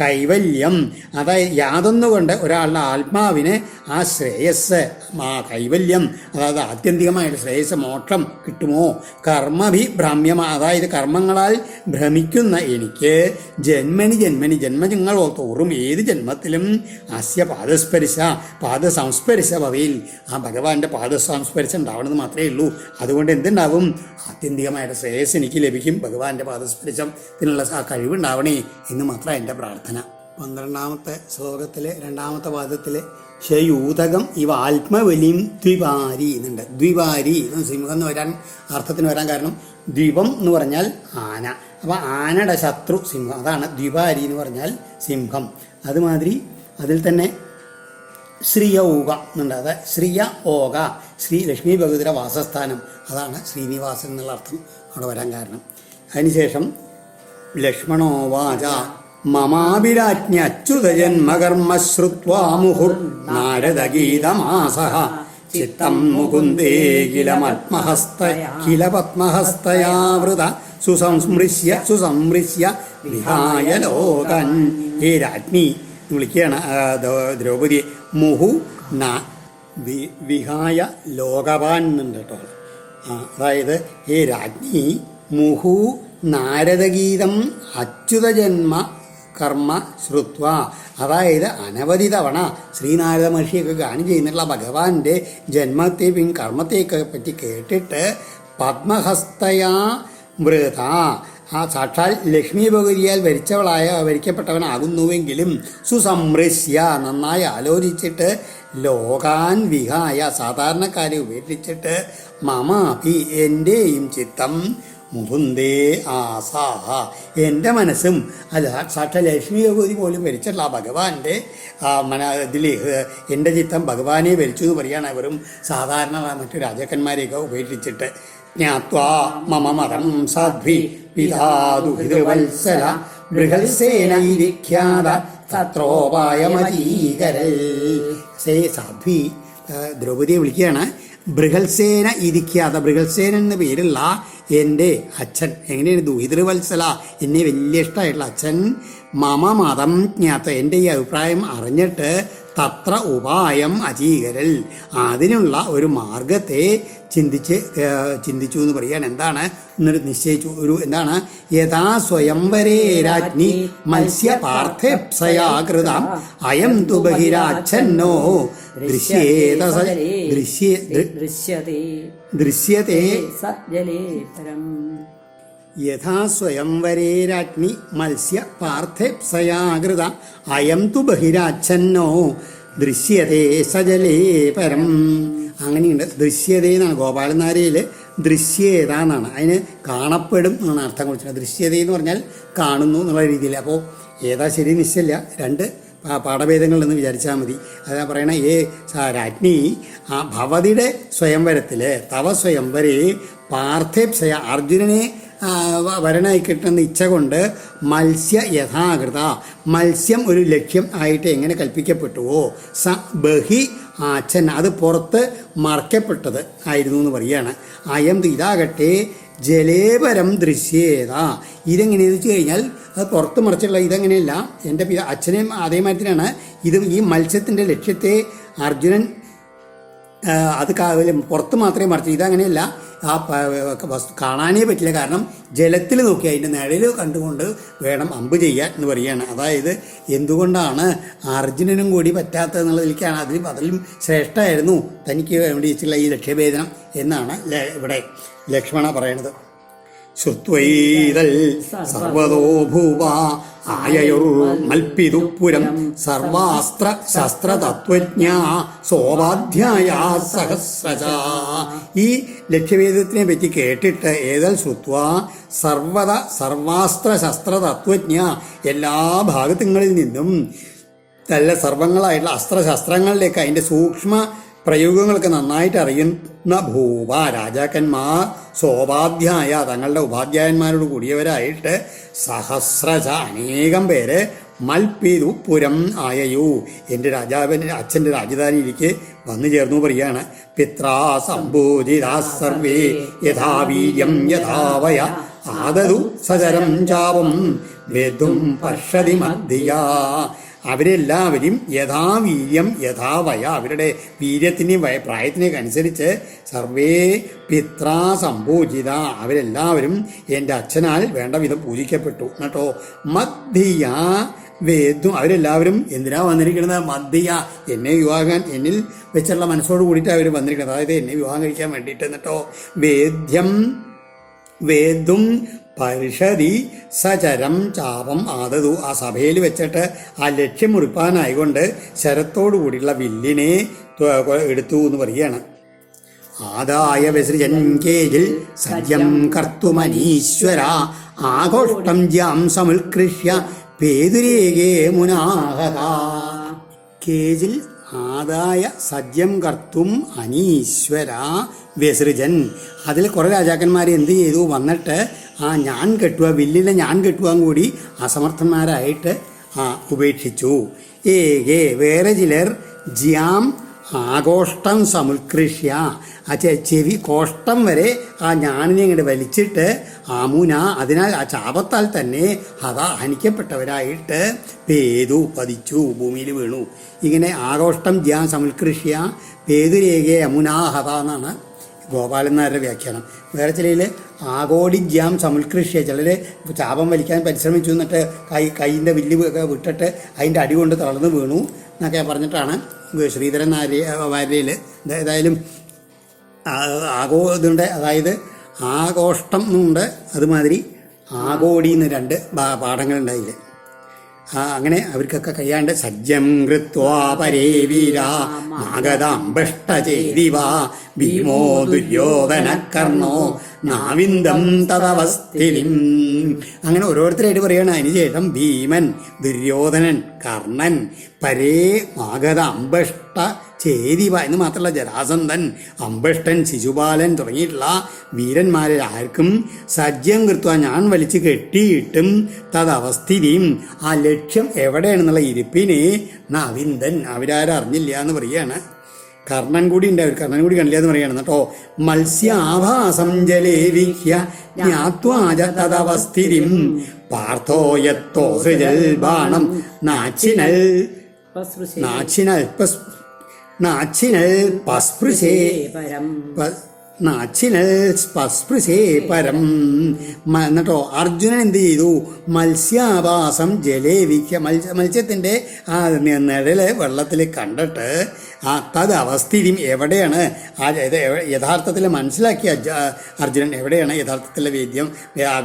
കൈവല്യം. അതായത് യാതൊന്നുകൊണ്ട് ഒരാളുടെ ആത്മാവിന് ആ ശ്രേയസ് ആ കൈവല്യം അതായത് ആത്യന്തികമായിട്ട് ശ്രേയസ് മോക്ഷം കിട്ടുമോ? കർമ്മഭിഭ്രാമ്യമാ അതായത് കർമ്മങ്ങളാൽ ഭ്രമിക്കുന്ന എനിക്ക് ജന്മനി ജന്മനി ജന്മങ്ങൾ തോറും ഏത് ജന്മത്തിലും അസ്യ പാദസംസ്പർശ ഭവയിൽ ആ ഭഗവാന്റെ പാദസംസ്പർശം ഉണ്ടാവണമെന്ന് മാത്രമേ ഉള്ളൂ. അതുകൊണ്ട് എന്തുണ്ടാവും? ആത്യന്തികമായിട്ട് ശ്രേയസ് എനിക്ക് ലഭിക്കും. ഭഗവാന്റെ പാദസ്പർശത്തിനുള്ള ആ കഴിവുണ്ടാവണേ എന്ന് മാത്രമാണ് എൻ്റെ പ്രാർത്ഥന. 12ാമത്തെ ശ്ലോകത്തിലെ 2ാമത്തെ പാദത്തിലെ ശയൂതകം ഇവ ആത്മവലിയും ദ്വിവാരി എന്നുണ്ട്. ദ്വിവാരി സിംഹം എന്ന് വരാൻ അർത്ഥത്തിന് വരാൻ കാരണം ദ്വിപം എന്ന് പറഞ്ഞാൽ ആന. അപ്പോൾ ആനയുടെ ശത്രു സിംഹം, അതാണ് ദ്വിവാരി എന്ന് പറഞ്ഞാൽ സിംഹം. അതുമാതിരി അതിൽ തന്നെ ശ്രീയ ഊക എന്നുണ്ട്. അത് ശ്രീയ ഓക ശ്രീ ലക്ഷ്മി ഭഗവതിയുടെ വാസസ്ഥാനം, അതാണ് ശ്രീനിവാസൻ എന്നുള്ള അർത്ഥം അവിടെ വരാൻ കാരണം. അതിനുശേഷം ലക്ഷ്മണോ വാച മമാഭിരാജ്ഞ്യച്യുതജന്മകർമ്മ ശ്രുത്വാ മുഹുർ നാരദഗീതമാസഃ ചിത്തം മുകുന്ദേ കില പത്മഹസ്തയാവൃത സുസംസ്മൃശ്യ വിഹായ ലോകൻ. ഹേ രാജ്ഞി വിളിക്കുകയാണ് ദ്രൗപദിയെ. മുഹു വിഹായ ലോകവാൻ എന്നുണ്ട് കേട്ടോ. അതായത് ഹേ രാജ്ഞി മുഹു നാരദഗീതം അച്യുതജന്മ കർമ്മ ശ്രുത്വ, അതായത് അനവധി തവണ ശ്രീനാരദ മഹർഷിയൊക്കെ ഗാനം ചെയ്യുന്നുള്ള ഭഗവാന്റെ ജന്മത്തെയും കർമ്മത്തെയൊക്കെ പറ്റി കേട്ടിട്ട് പത്മഹസ്തയാ മൃത ആ സാക്ഷാൽ ലക്ഷ്മി ഭഗവതിയാൽ വരിക്കപ്പെട്ടവനാകുന്നുവെങ്കിലും സുസംരസ്യ നന്നായി ആലോചിച്ചിട്ട് ലോകാൻ വിഹായ സാധാരണക്കാരെ ഉപേക്ഷിച്ചിട്ട് മമാപി എൻ്റെയും ചിത്തം മുകുന്ദേ ആസാഹ എൻ്റെ മനസ്സും അല്ല സാക്ഷാൽ ലക്ഷ്മി ഭഗവതി പോലും വരിച്ചിട്ടുള്ള ആ ഭഗവാന്റെ ഇതിൽ എൻ്റെ ചിത്തം ഭഗവാനെ വരിച്ചു എന്ന് പറയുകയാണ്. അവരും സാധാരണ മറ്റു രാജാക്കന്മാരെയൊക്കെ ഉപേക്ഷിച്ചിട്ട് ജ്ഞാത്വാ മമ മതം സാധ്വി പിതാദുഹിതൃവത്സല ബൃഹത്സേനൈരിഖ്യാത തത്രോപായമതീകരൽ. സേ സാധ്വി ദ്രൗപദിയെ വിളിക്കുകയാണ്. ബൃഹത്സേന ഇരിക്കാത്ത ബൃഹത്സേനൻ എന്ന പേരുള്ള എൻ്റെ അച്ഛൻ എങ്ങനെയാണ് ദുഹിതൃവത്സല എന്നെ വലിയ ഇഷ്ടമായിട്ടുള്ള അച്ഛൻ മമ മതം ജ്ഞാത്ത എൻ്റെ ഈ അഭിപ്രായം അറിഞ്ഞിട്ട് തത്ര ഉപായം അജീകരൽ അതിനുള്ള ഒരു മാർഗത്തെ ചിന്തിച്ചു എന്ന് പറയാൻ എന്താണ് എന്നിട്ട് നിശ്ചയിച്ചു. ഒരു എന്താണ് യഥാ സ്വയംവരേ രാജ്ഞി മത്സ്യ പാർത്ഥേപ്സയാകൃതം അയം തു ബഹിരാച്ഛന്നോ ദൃശ്യത്തെ യഥാ സ്വയംവരേ രാജ്ഞി മത്സ്യ പാർത്ഥേപ്സയാകൃത അയം തു ബഹിരാച്ഛന്നോ ദൃശ്യതേ സജലേ പരം. അങ്ങനെയുണ്ട്. ദൃശ്യത എന്നാണ് ഗോപാലൻ നാരയിൽ ദൃശ്യേത എന്നാണ്, അതിന് കാണപ്പെടും എന്നാണ് അർത്ഥം കൊടുത്തത്. ദൃശ്യത എന്ന് പറഞ്ഞാൽ കാണുന്നു എന്നുള്ള രീതിയിൽ. അപ്പോൾ ഏതാ ശരി നിശ്ചയില്ല, രണ്ട് പാഠഭേദങ്ങളെന്ന് വിചാരിച്ചാൽ മതി. അതാ പറയണ രാജ്ഞി ആ ഭവതിയുടെ സ്വയംവരത്തിൽ തവ സ്വയംവരെ പാർത്ഥേപ്സയ അർജുനനെ വരനായി കിട്ടുന്ന ഇച്ഛ കൊണ്ട് മത്സ്യ യഥാകൃത മത്സ്യം ഒരു ലക്ഷ്യം ആയിട്ട് എങ്ങനെ കൽപ്പിക്കപ്പെട്ടുവോ സ ബഹി ആച്ഛൻ അത് പുറത്ത് മറക്കപ്പെട്ടത് ആയിരുന്നു എന്ന് പറയുകയാണ്. അയം ഇതാകട്ടെ ജലേപരം ദൃശ്യേത ഇതെങ്ങനെയെന്ന് വെച്ച് കഴിഞ്ഞാൽ അത് പുറത്ത് മറിച്ചുള്ള ഇതെങ്ങനെയല്ല. എൻ്റെ അച്ഛനെയും അതേമാതിരിയാണ് ഇത് ഈ മത്സ്യത്തിൻ്റെ ലക്ഷ്യത്തെ അർജുനൻ അത് പുറത്ത് മാത്രമേ മറിച്ചു. ഇതങ്ങനെയല്ല, ആ വസ്തു കാണാനേ പറ്റില്ല. കാരണം ജലത്തിൽ നോക്കി അതിൻ്റെ നിഴൽ കണ്ടുകൊണ്ട് വേണം അമ്പ് ചെയ്യാൻ എന്ന് പറയുകയാണ്. അതായത് എന്തുകൊണ്ടാണ് അർജുനനും കൂടി പറ്റാത്തതെന്നുള്ളതിലേക്കാണ് അതിലും ശ്രേഷ്ഠമായിരുന്നു തനിക്ക് വേണ്ടി വെച്ചുള്ള ഈ ലക്ഷ്യഭേദനം എന്നാണ് ഇവിടെ ലക്ഷ്മണ പറയണത്. ശ്രുത്വൈതൽ സർവതോ ഭൂവ ആയയുർമൽപിതുപുരം സർവാസ്ത്ര ശസ്ത്രതത്വജ്ഞ സോപാധ്യായ സഹസ്രജ. ഈ ലക്ഷ്യവേദത്തിനെ പറ്റി കേട്ടിട്ട് ഏതൽ ശ്രുത്വ സർവാസ്ത്ര ശസ്ത്രതത്വജ്ഞ, എല്ലാ ഭാഗത്തുങ്ങളിൽ നിന്നും നല്ല സർവങ്ങളായിട്ടുള്ള അസ്ത്രശസ്ത്രങ്ങളിലേക്ക് അതിൻ്റെ സൂക്ഷ്മ പ്രയോഗങ്ങളൊക്കെ നന്നായിട്ട് അറിയുന്ന ഭൂവ രാജാക്കന്മാർ സോപാധ്യായ തങ്ങളുടെ ഉപാധ്യായന്മാരോട് കൂടിയവരായിട്ട് സഹസ്രജ അനേകം പേര് മൽപിതു പുരം ആയയു എൻ്റെ രാജാവിൻ്റെ അച്ഛൻ്റെ രാജധാനിയിലേക്ക് വന്നു ചേർന്നു പറയാണ്. പിത്രാ സംഭൂജിതാ സർവേ യഥാവീര്യം യഥാവയ ആദതു സചരം ചാപം വേദും പർഷതി മധ്യ. അവരെല്ലാവരും യഥാവീര്യം യഥാവയ, അവരുടെ വീര്യത്തിനെയും പ്രായത്തിനെയൊക്കെ അനുസരിച്ച് സർവേ പിത്രാ സംഭൂജിത, അവരെല്ലാവരും എൻ്റെ അച്ഛനാൽ വേണ്ട വിധം പൂജിക്കപ്പെട്ടു കേട്ടോ. മധ്യ വേദ്യം, അവരെല്ലാവരും എന്തിനാ വന്നിരിക്കുന്നത്? മധ്യ, എന്നെ വിവാഹം എന്നിൽ വെച്ചുള്ള മനസ്സോട് കൂടിയിട്ട് അവർ വന്നിരിക്കുന്നത്, അതായത് എന്നെ വിവാഹം കഴിക്കാൻ വേണ്ടിയിട്ട് എന്നിട്ടോ. വേദ്യം പരിഷതി സചരം ചാപം ആദതു, ആ സഭയിൽ വെച്ചിട്ട് ആ ലക്ഷ്യം മുറിപ്പാനായിക്കൊണ്ട് ശരത്തോടു കൂടിയുള്ള വില്ലിനെ എടുത്തു എന്ന് പറയുകയാണ്. ആദായ വിസൃജൻ കേജിൽ സജ്യം കർത്തുമനീശ്വര ആഘോഷ്ടം ജ്യാം സമുൽകൃഷ്യ പേതുരേകേ മുനാഹ. കേജിൽ ആദായ സജ്യം കർത്തും അനീശ്വര വിസൃജൻ, അതിൽ കുറേ രാജാക്കന്മാർ എന്ത് ചെയ്തു? വന്നിട്ട് ഞാൻ കെട്ടുക, വില്ലിനെ ഞാൻ കെട്ടുവാൻ കൂടി അസമർത്ഥന്മാരായിട്ട് ഉപേക്ഷിച്ചു. വേറെ ചിലർ ജ്യാം ആഘോഷ്ടം സമുൽകൃഷ്യ, ചെവി കോഷ്ടം വരെ ഞാനിനെ ഇങ്ങോട്ട് വലിച്ചിട്ട് ആമുന, അതിനാൽ ആ ചാപത്താൽ തന്നെ ഹനിക്കപ്പെട്ടവരായിട്ട് പേതു പതിച്ചു, ഭൂമിയിൽ വീണു. ഇങ്ങനെ ആഘോഷ്ടം ജ്യാം സമുൽകൃഷ്യ പേതുരേഖയെ അമുനാഹത എന്നാണ് ഗോപാലൻ നായരുടെ വ്യാഖ്യാനം. വേറെ ചിലയിൽ ആഗോടിജ്യാം സമുൽകൃഷ്യ, ചിലർ ചാപം വലിക്കാൻ പരിശ്രമിച്ചു എന്നിട്ട് കൈയിൻ്റെ വില്ല് വിട്ടിട്ട് അതിൻ്റെ അടി കൊണ്ട് തളർന്ന് വീണു എന്നൊക്കെ പറഞ്ഞിട്ടാണ് ശ്രീധരൻ വാര്യയിൽ. ഏതായാലും ഇതുണ്ട്, അതായത് ആഘോഷ്ടം എന്നുണ്ട്, അതുമാതിരി ആഗോടി എന്ന് രണ്ട് പാഠങ്ങളുണ്ടായില്ലേ. അങ്ങനെ അവർക്കൊക്കെ കഴിയാണ്ട് സജ്ജം കൃത്വാ പരേ വീരാ നാഗതാംബഷ്ടചേദിവ ഭീമോ ദുര്യോധന കർണോ നാവിന്ദം തദവസ്ഥിതിം. അങ്ങനെ ഓരോരുത്തരായിട്ട് പറയുകയാണ്. അതിനുശേഷം ഭീമൻ, ദുര്യോധനൻ, കർണൻ, പരേ മാഗധ അംബഷ്ട ചേദിവ എന്ന് മാത്രമല്ല ജരാസന്ധൻ, അംബഷ്ടൻ, ശിശുപാലൻ തുടങ്ങിയിട്ടുള്ള വീരന്മാരിൽ ആർക്കും സജ്ജം കൃത്വ ഞാൻ വലിച്ചു കെട്ടിയിട്ടും തദവസ്ഥിതിയും ആ ലക്ഷ്യം എവിടെയാണെന്നുള്ള ഇരിപ്പിനെ നവിന്ദൻ അവരാരും അറിഞ്ഞില്ല എന്ന് പറയുകയാണ്. കർണൻ കൂടി ഉണ്ട്, അവർ കർണൻ കൂടി കണ്ടില്ല എന്ന് പറയുകയാണ് കേട്ടോ. മത്സ്യാഭാസം ജലേ വീഹ്യ ജ്ഞാത്വാജ തദവസ്ഥിതിം പാർത്ഥോയത്തോ സൃജൽ ബാണം നാച്ചിനൽ പസ്പൃശേ പരം. എന്നിട്ടോ അർജുനൻ എന്ത് ചെയ്തു? മത്സ്യാഭാസം ജലേ വീഹ്യ, മത്സ്യത്തിൻ്റെ ആ നിഴല് വെള്ളത്തിൽ കണ്ടിട്ട് തത് അവസ്ഥിതിയും എവിടെയാണ് യഥാർത്ഥത്തിൽ മനസ്സിലാക്കിയ അർജുനൻ എവിടെയാണ് യഥാർത്ഥത്തിലെ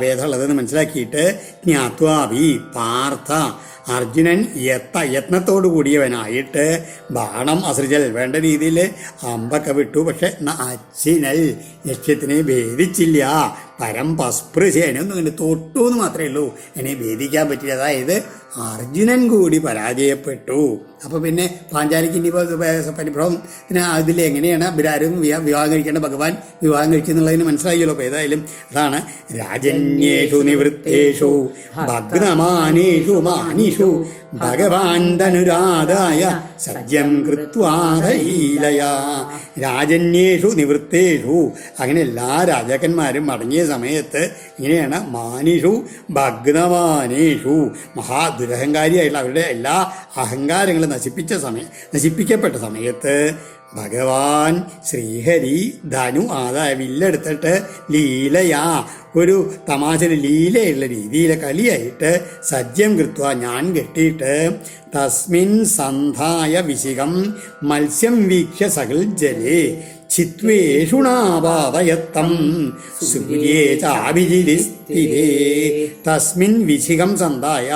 വേദമുള്ളതെന്ന് മനസ്സിലാക്കിയിട്ട് ജ്ഞാത്വാഭി പാർത്ഥ അർജുനൻ യത്നത്തോടു കൂടിയവനായിട്ട് ബാണം അസൃജൽ വേണ്ട രീതിയിൽ അമ്പൊക്കെ വിട്ടു. പക്ഷെ അച്ചിനൽ ലക്ഷ്യത്തിനെ ഭേദിച്ചില്ല. പരം പസ്പൃശേനൊന്നും ഇങ്ങനെ തൊട്ടു എന്ന് മാത്രമേ ഉള്ളൂ, എന്നെ ഭേദിക്കാൻ പറ്റില്ല. അതായത് അർജുനൻ കൂടി പരാജയപ്പെട്ടു. അപ്പോൾ പിന്നെ പാഞ്ചാലിക്ക് ഇനിയിപ്പോൾ പരിഭ്രമം അതിൽ എങ്ങനെയാണ് ഇവരാരും വിവാഹം കഴിക്കേണ്ട ഭഗവാൻ വിവാഹം കഴിക്കുന്നുള്ളതിന് മനസ്സിലായല്ലോ. അപ്പോൾ ഏതായാലും അതാണ് രാജന്യേഷു നിവൃത്തേഷു ഭഗ്നമാനേഷു മാനിഷു ഭഗവാൻ തനുരാധായ സജ്ജം കൃത്വാധൈലയാ. രാജന്യേഷു നിവൃത്തേഷു, അങ്ങനെ എല്ലാ രാജാക്കന്മാരും മടങ്ങിയ സമയത്ത് ഇങ്ങനെയാണ് മാനിഷു ഭഗ്നമാനേഷു, മഹാദുരഹങ്കാരിയായിട്ടുള്ള അവരുടെ എല്ലാ അഹങ്കാരങ്ങളും നശിപ്പിക്കപ്പെട്ട സമയത്ത് ഭഗവാൻ ശ്രീഹരി ധനു വില്ലെടുത്തിട്ട് ലീലയാ, ഒരു തമാശ ലീലയുള്ള രീതിയിലെ കളിയായിട്ട് സജ്ജം കൃത്വ ഞാൻ കെട്ടിയിട്ട് തസ്മിൻ സന്ധായ വിശികം മത്സ്യം വീക്ഷ്യ സകൽ ജലേ ചിത്വേഷുണാപാതയത്തം സൂര്യേ ചാഭിജിരിസ്ഥിരേ തസ്മിൻ വിശിഖം സന്തായ.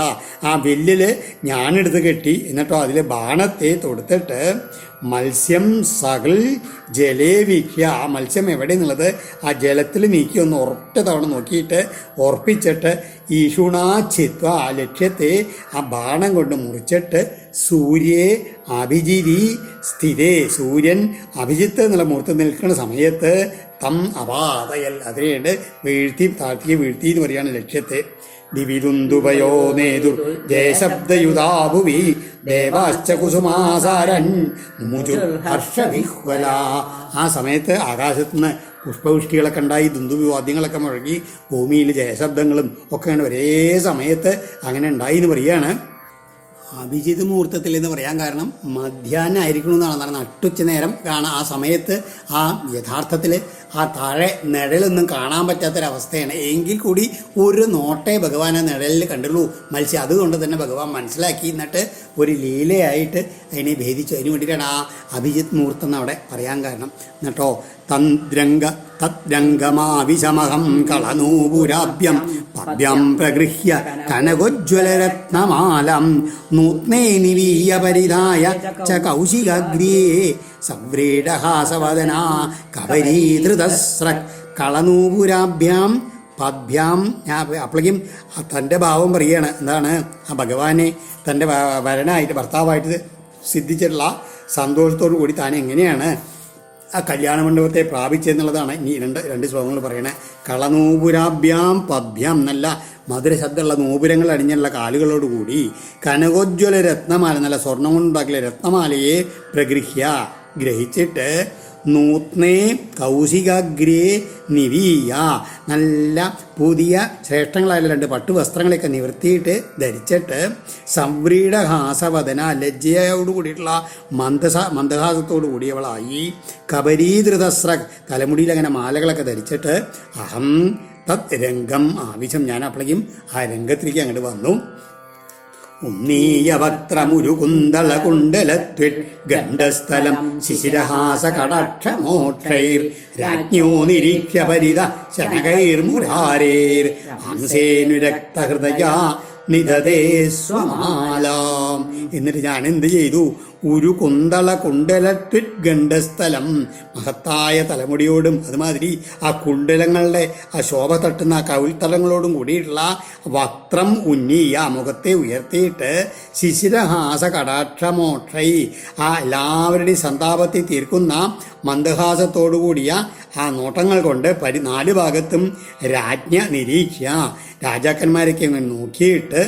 ആ വില്ലിൽ ഞാനെടുത്ത് കെട്ടി, എന്നിട്ടോ അതിൽ ബാണത്തെ തൊടുത്തിട്ട് മത്സ്യം സകൽ ജലേവിക്കുക. ആ മത്സ്യം എവിടെ എന്നുള്ളത് ആ ജലത്തിൽ നീക്കി ഒന്ന് ഒരൊറ്റ തവണ നോക്കിയിട്ട് ഉറപ്പിച്ചിട്ട് ഈഷുണാചിത്വ ആ ലക്ഷ്യത്തെ ആ ബാണം കൊണ്ട് മുറിച്ചിട്ട് സൂര്യേ അഭിജിരി സ്ഥിരേ സൂര്യൻ അഭിജിത്ത് എന്നുള്ള മുഹൂർത്തം നിൽക്കുന്ന സമയത്ത് തം അപാതയൽ അതിനെയുണ്ട് വീഴ്ത്തി താഴ്ത്തി വീഴ്ത്തി എന്ന് പറയുകയാണ് ലക്ഷ്യത്തെ. ദിവിരുന്തുപയോ നേതുർ ജയശബ്ദയുതാഭുവി ദേവാശ്ച കുസുമാസാരൻ മുജുർ ഹർഷവിഹ്വല. ആ സമയത്ത് ആകാശത്തുനിന്ന് പുഷ്പവൃഷ്ടികളൊക്കെ ഉണ്ടായി, ദുന്ദുബി വാദ്യങ്ങളൊക്കെ മുഴങ്ങി, ഭൂമിയിൽ ജയശബ്ദങ്ങളും ഒക്കെ ഒരേ സമയത്ത് അങ്ങനെ ഉണ്ടായി എന്ന് പറയുകയാണ്. അഭിജിത് മുഹൂർത്തത്തിൽ എന്ന് പറയാൻ കാരണം മധ്യാഹ്നം ആയിരിക്കണമെന്നാണ്. നട്ടുച്ച നേരം കാണാം. ആ സമയത്ത് ആ യഥാർത്ഥത്തിൽ ആ താഴെ നിഴലൊന്നും കാണാൻ പറ്റാത്തൊരവസ്ഥയാണ്. എങ്കിൽ കൂടി ഒരു നോട്ടേ ഭഗവാൻ ആ നിഴലിൽ കണ്ടുള്ളൂ മത്സ്യം. അതുകൊണ്ട് തന്നെ ഭഗവാൻ മനസ്സിലാക്കി, എന്നിട്ട് ഒരു ലീലയായിട്ട് അതിനെ ഭേദിച്ചു. അതിന് വേണ്ടിയിട്ടാണ് ആ അഭിജിത് മുഹൂർത്തം എന്ന് അവിടെ പറയാൻ കാരണം. എന്നിട്ടോ തദ്രംഗമാവിശമഹം കളനൂപുരാഭ്യം പഭ്യം പ്രഗൃഹ്യ കനകോജ്വലരത്നമാലം നൂത്നേ നിവീയ പരിധായ ച കൗശികഗ്രിയേ സവ്രീഡഹാസവദനാ കവരീധൃതസ്ര കളനൂപുരാഭ്യാം പദ്ഭ്യാം. അപ്പോഴേക്കും തൻ്റെ ഭാവം പറയുകയാണ്. എന്താണ്? ആ ഭഗവാനെ തൻ്റെ വരനായിട്ട് ഭർത്താവായിട്ട് സിദ്ധിച്ചിട്ടുള്ള സന്തോഷത്തോടു കൂടി താൻ എങ്ങനെയാണ് ആ കല്യാണ മണ്ഡപത്തെ പ്രാപിച്ചെന്നുള്ളതാണ് ഇനി രണ്ട് ശ്ലോകങ്ങൾ പറയണേ. കളനൂപുരാഭ്യാം പദ്ഭ്യാം നല്ല മധുര ശബ്ദമുള്ള നൂപുരങ്ങൾ അണിഞ്ഞുള്ള കാലുകളോടുകൂടി കനകോജ്വല രത്നമാല നല്ല സ്വർണം കൊണ്ടുണ്ടാക്കിയ രത്നമാലയെ പ്രഗൃഹ്യ ഗ്രഹിച്ചിട്ട് നൂത്നേ കൗശികാഗ്രേ നിവീയ നല്ല പുതിയ ശ്രേഷ്ഠങ്ങളായ രണ്ട് പട്ടുവസ്ത്രങ്ങളെയൊക്കെ നിവർത്തിയിട്ട് ധരിച്ചിട്ട് സംവ്രീഡഹാസവദന ലജ്ജയോട് കൂടിയിട്ടുള്ള മന്ദഹാസത്തോടു കൂടിയവളായി കബരീധൃതസ്ര തലമുടിയിൽ അങ്ങനെ മാലകളൊക്കെ ധരിച്ചിട്ട് അഹം തത് രംഗം ആവശ്യം ഞാൻ അപ്പോഴേക്കും ആ രംഗത്തിലേക്ക് അങ്ങോട്ട് വന്നു. ഉന്നീയവക്ത്രമുരുകുന്തള കുണ്ടലത്വിൽ ഗണ്ഡസ്ഥലം ശിശിരഹാസ കടാക്ഷമോക്ഷൈർ രാജ്ഞോ നിരീക്ഷ്യ പരിത ശനകൈർമുരാരേർ ഹംസേനുരക്തഹൃദയ നിധതേ സ്വമാലാം. എന്നിട്ട് ഞാൻ എന്ത് ചെയ്തു? ഒരു കുന്തള കുണ്ടലത്വിത് ഗണ്ഡസ്ഥലം മഹത്തായ തലമുടിയോടും അതുമാതിരി ആ കുണ്ടലങ്ങളുടെ ആ ശോഭ തട്ടുന്ന ആ കവിൾത്തലങ്ങളോടും കൂടിയിട്ടുള്ള വക്രം ഉന്നീയ മുഖത്തെ ഉയർത്തിയിട്ട് ശിശിരഹാസ കടാക്ഷമോക്ഷൈ ആ എല്ലാവരുടെയും സന്താപത്തെ തീർക്കുന്ന മന്ദഹാസത്തോടു കൂടിയ ആ നോട്ടങ്ങൾ കൊണ്ട് നാല് ഭാഗത്തും രാജ്ഞ നിരീക്ഷ്യ രാജാക്കന്മാരൊക്കെ അങ്ങ് നോക്കിയിട്ട്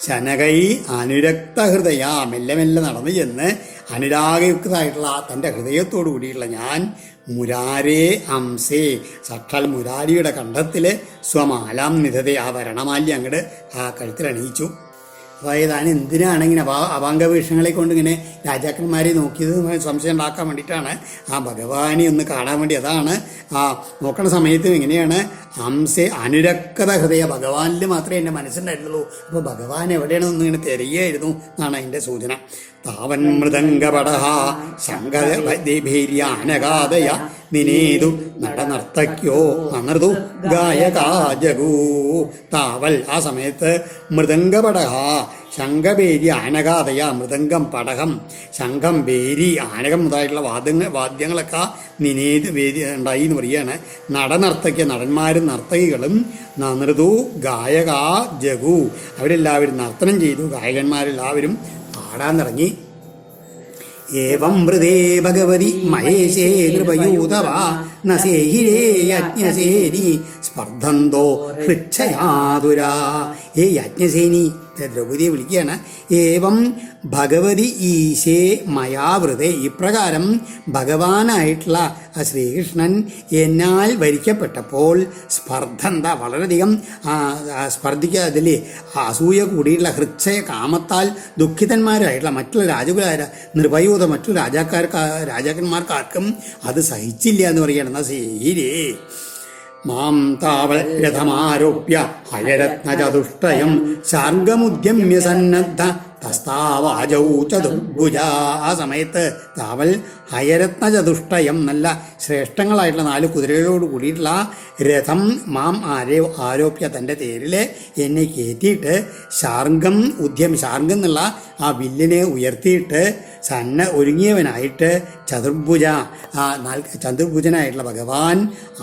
ശനകൈ അനുരക്ത ഹൃദയ മെല്ലെ മെല്ലെ നടന്നു ചെന്ന് അനുരാഗയുക്തമായിട്ടുള്ള തൻ്റെ ഹൃദയത്തോടു കൂടിയുള്ള ഞാൻ മുരാരേ അംസേ സാക്ഷാൽ മുരാരിയുടെ കണ്ഠത്തിൽ സ്വമാലാം നിധതേ ആ വരണമാല്യം അങ്ങോട്ട് ആ കഴുത്തിലണിയിച്ചു. അതായത് താൻ എന്തിനാണിങ്ങനെ അവാംഗവീക്ഷണങ്ങളെ കൊണ്ട് ഇങ്ങനെ രാജാക്കന്മാരെ നോക്കിയത് സംശയം ഉണ്ടാക്കാൻ വേണ്ടിയിട്ടാണ് ആ ഭഗവാനെ ഒന്ന് കാണാൻ വേണ്ടി. അതാണ് ആ നോക്കണ സമയത്തും എങ്ങനെയാണ് ഹംസേ അനുരക്തത ഹൃദയ ഭഗവാനിൽ മാത്രമേ എൻ്റെ മനസ്സുണ്ടായിരുന്നുള്ളൂ. അപ്പോൾ ഭഗവാൻ എവിടെയാണെന്ന് ഇങ്ങനെ തിരയായിരുന്നു എന്നാണ് അതിൻ്റെ സൂചന. താവൻ മൃദംഗപടഹ ശങ്കരഭൈര്യാനകാദയ നിനേതു നടനർത്തക്യോ അനൃതു ഗായകാജഗൂ. താവൽ ആ സമയത്ത് മൃദംഗപടഹ ശംഖബേരി ആനകാതയ മൃദംഗം പടഹം ശംഖം ബേരി ആനകം മുതലായിട്ടുള്ള വാദ്യങ്ങളൊക്കെ നിനേത് വേദി ഉണ്ടായി എന്ന് പറയുകയാണ്. നടനർത്തക്യ നടന്മാരും നർത്തകികളും നൃതു ഗായക ജഗു അവരെല്ലാവരും നർത്തനം ചെയ്തു. ഗായകന്മാരെല്ലാവരും പാടാൻ തുടങ്ങി. ഏവം മൃതേ ഭഗവതി മഹേശേ നൃപയൂതവ നസേഹിരേ യജ്ഞസേനി സ്പർദ്ധന്തോ ഹൃച്ഛയാതുരാ. ഏ യജ്ഞസേനി ദ്രൗപതിയെ വിളിക്കുകയാണ്. ഏവം ഭഗവതി ഈശേ മയാവൃതേ ഇപ്രകാരം ഭഗവാനായിട്ടുള്ള ആ ശ്രീകൃഷ്ണൻ എന്നാൽ വരിക്കപ്പെട്ടപ്പോൾ സ്പർദ്ധന്ത വളരെയധികം സ്പർദ്ധിക്കാതിൽ അസൂയ കൂടിയിട്ടുള്ള ഹൃച്ഛയ കാമത്താൽ ദുഃഖിതന്മാരായിട്ടുള്ള മറ്റുള്ള രാജകുലാര നിർഭയൂത മറ്റു രാജാക്കന്മാർക്കാർക്കും അത് സഹിച്ചില്ല എന്ന് പറയുകയാണ്. എന്നാ സീരേ മാം താവൽ രഥമാരോപ്യ ഹയരത്നചതുഷ്ടയം ശാർഗമുദ്യമ്യ സന്നദ്ധ തസ്താവാജൗ ചതുർഭുജ. ആ സമയത്ത് അവൾ ഹയരത്ന ചതുഷ്ടയം, നല്ല ശ്രേഷ്ഠങ്ങളായിട്ടുള്ള 4 കുതിരകളോട് കൂടിയിട്ടുള്ള രഥം മാം ആരോപ്യ, തൻ്റെ തേരിൽ എന്നെ കയറ്റിയിട്ട് ശാർങ്കം ശാർങ്കം എന്നുള്ള ആ വില്ലിനെ ഉയർത്തിയിട്ട് ഒരുങ്ങിയവനായിട്ട് ചതുർഭുജനായിട്ടുള്ള ഭഗവാൻ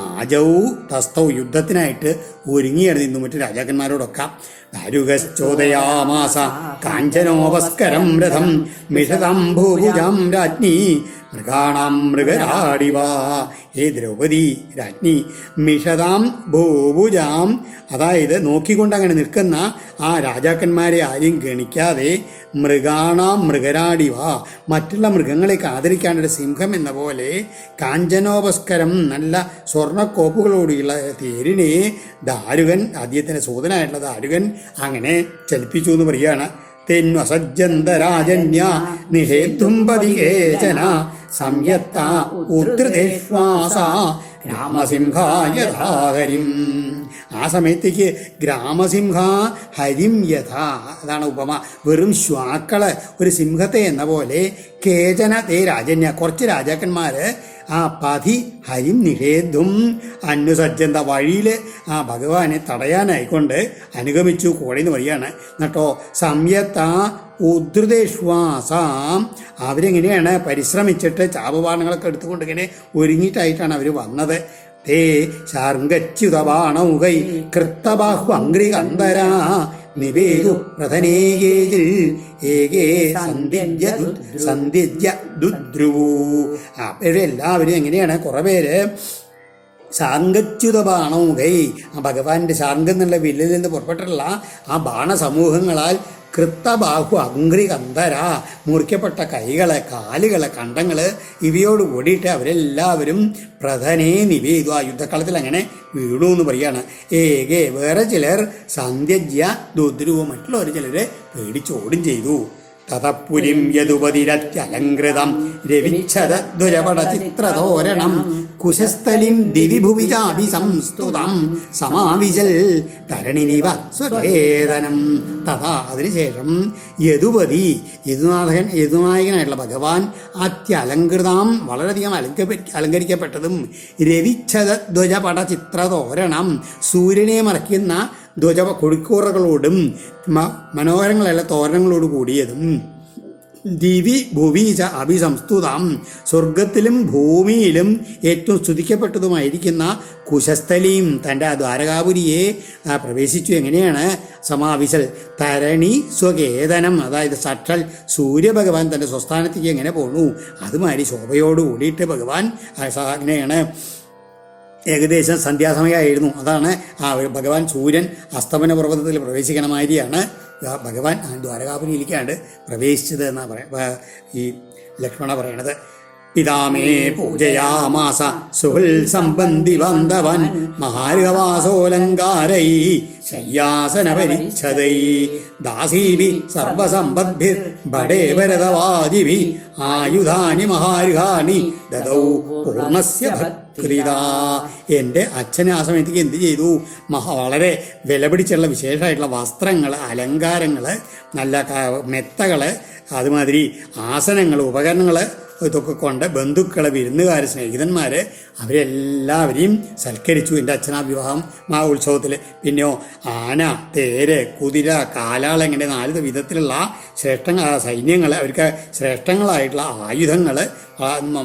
ആജൗ തസ്തൗ യുദ്ധത്തിനായിട്ട് ഒരുങ്ങിയാണ് നിന്നു മറ്റു രാജാക്കന്മാരോടൊക്കെ. ദാരുകശ്ചോദയാമാസ കാഞ്ചനോപസ്കരം രഥം മിഷതാം ഭൂഭുജാം രാജ്ഞി മൃഗാണാം മൃഗരാടിവ. ഹേ ദ്രൗപദി രാജ്ഞി, മിഷതാം ഭൂഭുജാം, അതായത് നോക്കിക്കൊണ്ട് അങ്ങനെ നിൽക്കുന്ന ആ രാജാക്കന്മാരെ ആരും ഗണിക്കാതെ മൃഗാണാം മൃഗരാടിവ, മറ്റുള്ള മൃഗങ്ങളെയൊക്കെ ആദരിക്കാനൊരു സിംഹം എന്ന പോലെ കാഞ്ചനോപസ്കരം, നല്ല സ്വർണ്ണക്കോപ്പുകളോടുള്ള തേരിനെ ദാരുകൻ, അദ്ദേഹത്തിൻ്റെ സൂതനായിട്ടുള്ള ദാരുകൻ അങ്ങനെ ചലിപ്പിച്ചു എന്ന് പറയുകയാണ്. തെന്വസജ്ജന്തരാജന്യ നിഷേധും പതികേചന സംയത്ത ഉദ്ധൃതേശ്വാസ ഗ്രാമസിംഹായ ഹരിം. ആ സമയത്തേക്ക് ഗ്രാമസിംഹ ഹരിം യഥ, അതാണ് ഉപമ. വെറും ശ്വാക്കള് ഒരു സിംഹത്തെ എന്ന പോലെ കേചന തേ രാജന്യ, കുറച്ച് രാജാക്കന്മാർ ആ പതി ഹരിം നിഷേധും അനുസജ്ജന്ത, വഴിയിൽ ആ ഭഗവാനെ തടയാനായിക്കൊണ്ട് അനുഗമിച്ചു കോടേന്ന് വരികയാണ്. എന്നിട്ടോ സംയത്ത ഉദ്ധൃതേശ്വാസ, അവരെങ്ങനെയാണ് പരിശ്രമിച്ചിട്ട് ചാപബാണങ്ങളൊക്കെ എടുത്തുകൊണ്ട് ഇങ്ങനെ ഒരുങ്ങിയിട്ടായിട്ടാണ് അവർ വന്നത്. തേ ശാർങ്കച്യുതബാണൗകൈ കൃത്തബാഹു അംഗ്രികന്ധരാ നിവേദു പ്രധനേകേജിൽ ഏകേ സന്ധ്യ ദുദ്രുവു. എല്ലാവരും എങ്ങനെയാണ്, കുറേ പേര് ശാർങ്കച്യുത ബാണൗകൈ, ആ ഭഗവാന്റെ ശാർങ്കം എന്നുള്ള വില്ലിൽ നിന്ന് പുറപ്പെട്ടിട്ടുള്ള ആ ബാണസമൂഹങ്ങളാൽ കൃത്തബാഹു അംഗ്രികന്ധര, മുറിക്കപ്പെട്ട കൈകള്, കാലുകള്, കണ്ടങ്ങള് ഇവയോട് കൂടിയിട്ട് അവരെല്ലാവരും പ്രധനേ നിവേദു, ആ യുദ്ധക്കളത്തിൽ അങ്ങനെ വീണു എന്ന് പറയാണ്. ഏകെ, വേറെ ചിലർ സന്ധ്യജ്യ ദുദ്രുവോ, മറ്റുള്ളവർ ചിലര് പേടിച്ചോടും ചെയ്തു. തതപുരിം യദുപതിരത്യലങ്കൃതം രവിച്ഛദധ്വജപട ചിത്രതോരണം കുശസ്ഥലിം ദിവിഭുവിജാഭിസംസ്തുതം സമാവിജൽ തരണിനിവ സ്വവേദനം. തഥാ, അതിനുശേഷം യദുപതി, യദുനായകനായിട്ടുള്ള ഭഗവാൻ അത്യലങ്കൃതാം, വളരെയധികം അലങ്കരിക്കപ്പെട്ടതും രവിച്ഛദധ്വജപട ചിത്രതോരണം, സൂര്യനെ മറയ്ക്കുന്ന കൊടിക്കൂറകളോടും മനോഹരങ്ങളല്ല തോരണങ്ങളോട് കൂടിയതും ദിവി ഭുവി ച അഭിസംസ്തുതം, സ്വർഗത്തിലും ഭൂമിയിലും ഏറ്റവും സ്തുതിക്കപ്പെട്ടതുമായിരിക്കുന്ന കുശസ്ഥലിയും, തൻ്റെ ആ ദ്വാരകാപുരിയെ പ്രവേശിച്ചു. എങ്ങനെയാണ്? സമാവിശൽ തരണി സ്വകേതനം, അതായത് സാക്ഷാൽ സൂര്യഭഗവാൻ തൻ്റെ സ്വസ്ഥാനത്തേക്ക് എങ്ങനെ പോണു അതുമാതിരി ശോഭയോട് കൂടിയിട്ട് ഭഗവാൻ അങ്ങനെയാണ്. ഏകദേശം സന്ധ്യാസമയമായിരുന്നു. അതാണ് ആ ഭഗവാൻ സൂര്യൻ അസ്തമന പർവ്വതത്തിൽ പ്രവേശിക്കണമാതിരിയാണ് ഭഗവാൻ ദ്വാരകാപുരിയിലേക്കാണ്ട് പ്രവേശിച്ചത് എന്നാണ് ഈ ലക്ഷ്മണ പറയണത്. പിതാമേ പൂജയാമാസ സുഹൃൽ സംബന്ധി ബന്ധവൻ മഹാർഗവാസോലങ്കാരൈ ശയ്യാസന പരിച്ഛദൈ ദാസീഭി സർവസമ്പദ്ഭിർ ഭടേ ഭരതവാദിഭി ആയുധാനി മഹാർഗാണി ദദൗ പൂർണ്ണസ്യ ഭക്തിദാ. എൻ്റെ അച്ഛന് ആ സമയത്തേക്ക് എന്ത് ചെയ്തു? വളരെ വില പിടിച്ചുള്ള വിശേഷമായിട്ടുള്ള വസ്ത്രങ്ങൾ, അലങ്കാരങ്ങൾ, നല്ല മെത്തകൾ, അതുമാതിരി ആസനങ്ങൾ, ഉപകരണങ്ങൾ ഇതൊക്കെ കൊണ്ട് ബന്ധുക്കൾ, വിരുന്നുകാർ, സ്നേഹിതന്മാർ അവരെല്ലാവരെയും സൽക്കരിച്ചു എൻ്റെ അച്ഛനാ ഉത്സവത്തിൽ. പിന്നെയോ ആന, തേര്, കുതിര, കാലാൾ, ഇങ്ങനെ 4 വിധത്തിലുള്ള സൈന്യങ്ങൾ, അവർക്ക് ശ്രേഷ്ഠങ്ങളായിട്ടുള്ള ആയുധങ്ങൾ,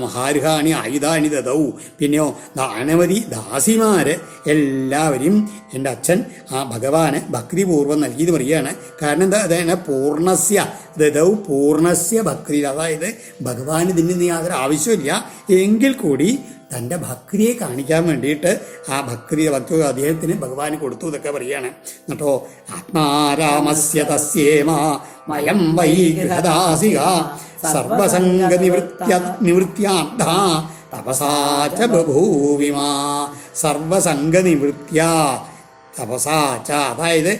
മഹാർഹാണി ആയുധാനി ദദൗ, പിന്നെയോ അനവധി ദാസിമാർ എല്ലാവരെയും എൻ്റെ അച്ഛൻ ആ ഭഗവാന് ഭക്തിപൂർവ്വം നൽകിയത് പറയുകയാണ്. കാരണം എന്താ? അതായത് പൂർണ്ണസ്യ ദദൗ പൂർണ്ണസ്യ ഭക്തി, അതായത് ഭഗവാന് ഇതിന് യാതൊരു ആവശ്യമില്ല എങ്കിൽ കൂടി തൻ്റെ ഭക്തിയെ കാണിക്കാൻ വേണ്ടിയിട്ട് ആ ഭക്തി അദ്ദേഹത്തിന് ഭഗവാന് കൊടുത്തു എന്നൊക്കെ പറയുകയാണ്. എന്നിട്ടോ ആത്മാരാമസ്യ തസ്യേമ മയം വൈ ഗൃഹദാസിക സർവസംഗ നിവൃത്യാർത്ഥ തപസാ ച ബഭൂവിമാ. സർവസംഗ നിവൃത്യ തപസാ ച, അതായത്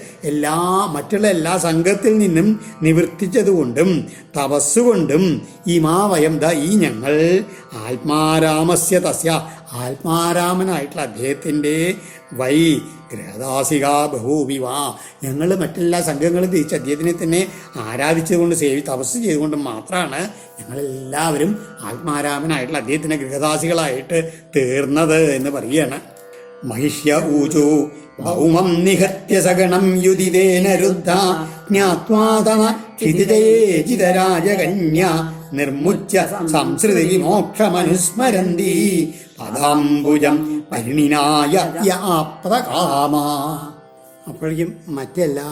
മറ്റുള്ള എല്ലാ സംഘത്തിൽ നിന്നും നിവർത്തിച്ചതുകൊണ്ടും തപസ്സുകൊണ്ടും ഇമാവയം ഈ ഞങ്ങൾ ആത്മാരാമസ്യ തസ്യ, ആത്മാരാമനായിട്ടുള്ള അദ്ദേഹത്തിൻ്റെ ഗൃഹദാസിക ബഹൂവിവ. ഞങ്ങൾ മറ്റെല്ലാ സംഘങ്ങളും തിരിച്ച് അദ്ദേഹത്തിനെ തന്നെ ആരാധിച്ചുകൊണ്ട് തപസ് ചെയ്തുകൊണ്ട് മാത്രമാണ് ഞങ്ങളെല്ലാവരും ആത്മാരാമനായിട്ടുള്ള അദ്ദേഹത്തിൻ്റെ ഗൃഹദാസികളായിട്ട് തീർന്നത് എന്ന് പറയുകയാണ്. മഹിഷ്യ ഊചു ഭൗമം നിഹത്യ സഗണം യുദിതേന രുദ്ധ ജ്ഞാത്വാതമ ജിതരാജകന്യ നിർമുച്യ സംസൃതി വിമോക്ഷമനുസ്മരന്തി പദാംബുജം പരിണിനായ യാപ്തകാമ. അപ്പോഴേക്കും മറ്റെല്ലാ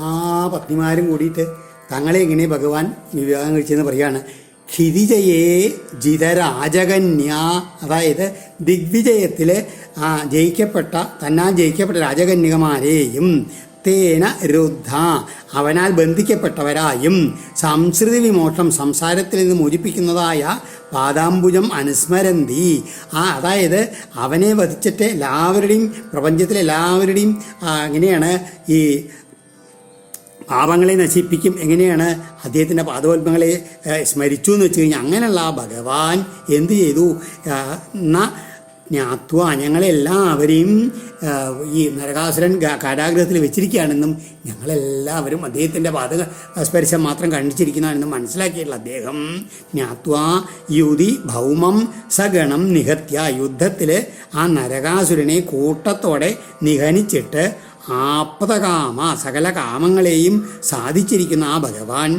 പത്നിമാരും കൂടിയിട്ട് തങ്ങളെ എങ്ങനെ ഭഗവാൻ വിവാഹം കഴിച്ചെന്ന് പറയാണ്. ക്ഷിതിജയേ ജിതരാജകന്യ, അതായത് ദിഗ്വിജയത്തിൽ ജയിക്കപ്പെട്ട രാജകന്യകമാരെയും തേന രുദ്ധ, അവനാൽ ബന്ധിക്കപ്പെട്ടവരായും സംസൃതി വിമോക്ഷം, സംസാരത്തിൽ നിന്ന് മോചിപ്പിക്കുന്നതായ പാദാംബുജം അനുസ്മരന്തി, അതായത് അവനെ വധിച്ചിട്ട് എല്ലാവരുടെയും പ്രപഞ്ചത്തിലെ എല്ലാവരുടെയും എങ്ങനെയാണ് ഈ പാപങ്ങളെ നശിപ്പിക്കും, എങ്ങനെയാണ് അദ്ദേഹത്തിൻ്റെ പാദപത്മങ്ങളെ സ്മരിച്ചു എന്ന് വെച്ച് കഴിഞ്ഞാൽ അങ്ങനെയുള്ള ആ ഭഗവാൻ എന്ത് ചെയ്തു? ജ്ഞാത്വ, ഞങ്ങളെല്ലാവരെയും ഈ നരകാസുരൻ കാരാഗ്രഹത്തിൽ വെച്ചിരിക്കുകയാണെന്നും ഞങ്ങളെല്ലാവരും അദ്ദേഹത്തിൻ്റെ പാദസ്പർശം മാത്രം കണ്ടിച്ചിരിക്കുന്നതാണെന്നും മനസ്സിലാക്കിയിട്ടുള്ള അദ്ദേഹം ജ്ഞാത്വ യുതി ഭൗമം സഗണം നിഹത്യ, യുദ്ധത്തിൽ ആ നരകാസുരനെ കൂട്ടത്തോടെ നിഹനിച്ചിട്ട് ആപ്തകാമ, സകല കാമങ്ങളെയും സാധിച്ചിരിക്കുന്ന ആ ഭഗവാൻ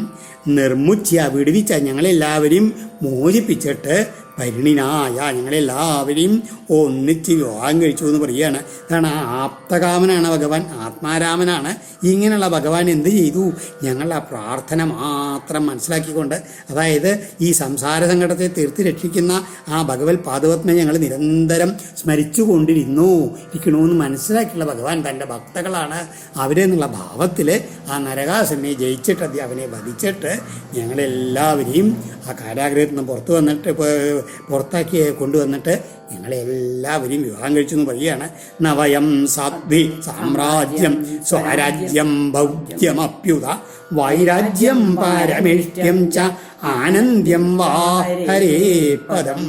നിർമുച്യ, വിടുവിച്ച, ഞങ്ങളെല്ലാവരെയും മോചിപ്പിച്ചിട്ട് പരിണിനായ, ഞങ്ങളെല്ലാവരെയും ഒന്നിച്ച് വിവാഹം കഴിച്ചു എന്ന് പറയുകയാണ്. അതാണ് ആപ്തകാമനാണ് ഭഗവാൻ, ആത്മാരാമനാണ്. ഇങ്ങനെയുള്ള ഭഗവാൻ എന്ത് ചെയ്തു? ഞങ്ങളുടെ ആ പ്രാർത്ഥന മാത്രം മനസ്സിലാക്കിക്കൊണ്ട്, അതായത് ഈ സംസാര സങ്കടത്തെ തീർത്ത് രക്ഷിക്കുന്ന ആ ഭഗവത് പാദപത്മ ഞങ്ങൾ നിരന്തരം സ്മരിച്ചു ഇരിക്കണമെന്ന് മനസ്സിലാക്കിയുള്ള ഭഗവാൻ തൻ്റെ ഭക്തകളാണ് അവരെന്നുള്ള ഭാവത്തിൽ ആ നരകാസുരനെ ജയിച്ചിട്ട് അവനെ വധിച്ചിട്ട് ഞങ്ങളെല്ലാവരെയും ആ കാരാഗ്രഹത്തിൽ നിന്ന് പുറത്താക്കി കൊണ്ടുവന്നിട്ട് ഞങ്ങളെല്ലാവരെയും വിവാഹം കഴിച്ചു എന്ന് പറയുകയാണ്. നവയം സാധ്വി സാമ്രാജ്യം സ്വരാജ്യം ഭൗജ്യമപ്യുത വൈരാജ്യം പാരമേഷ്ട്യം ച ആനന്ദ്യം വാ ഹരേ പദം.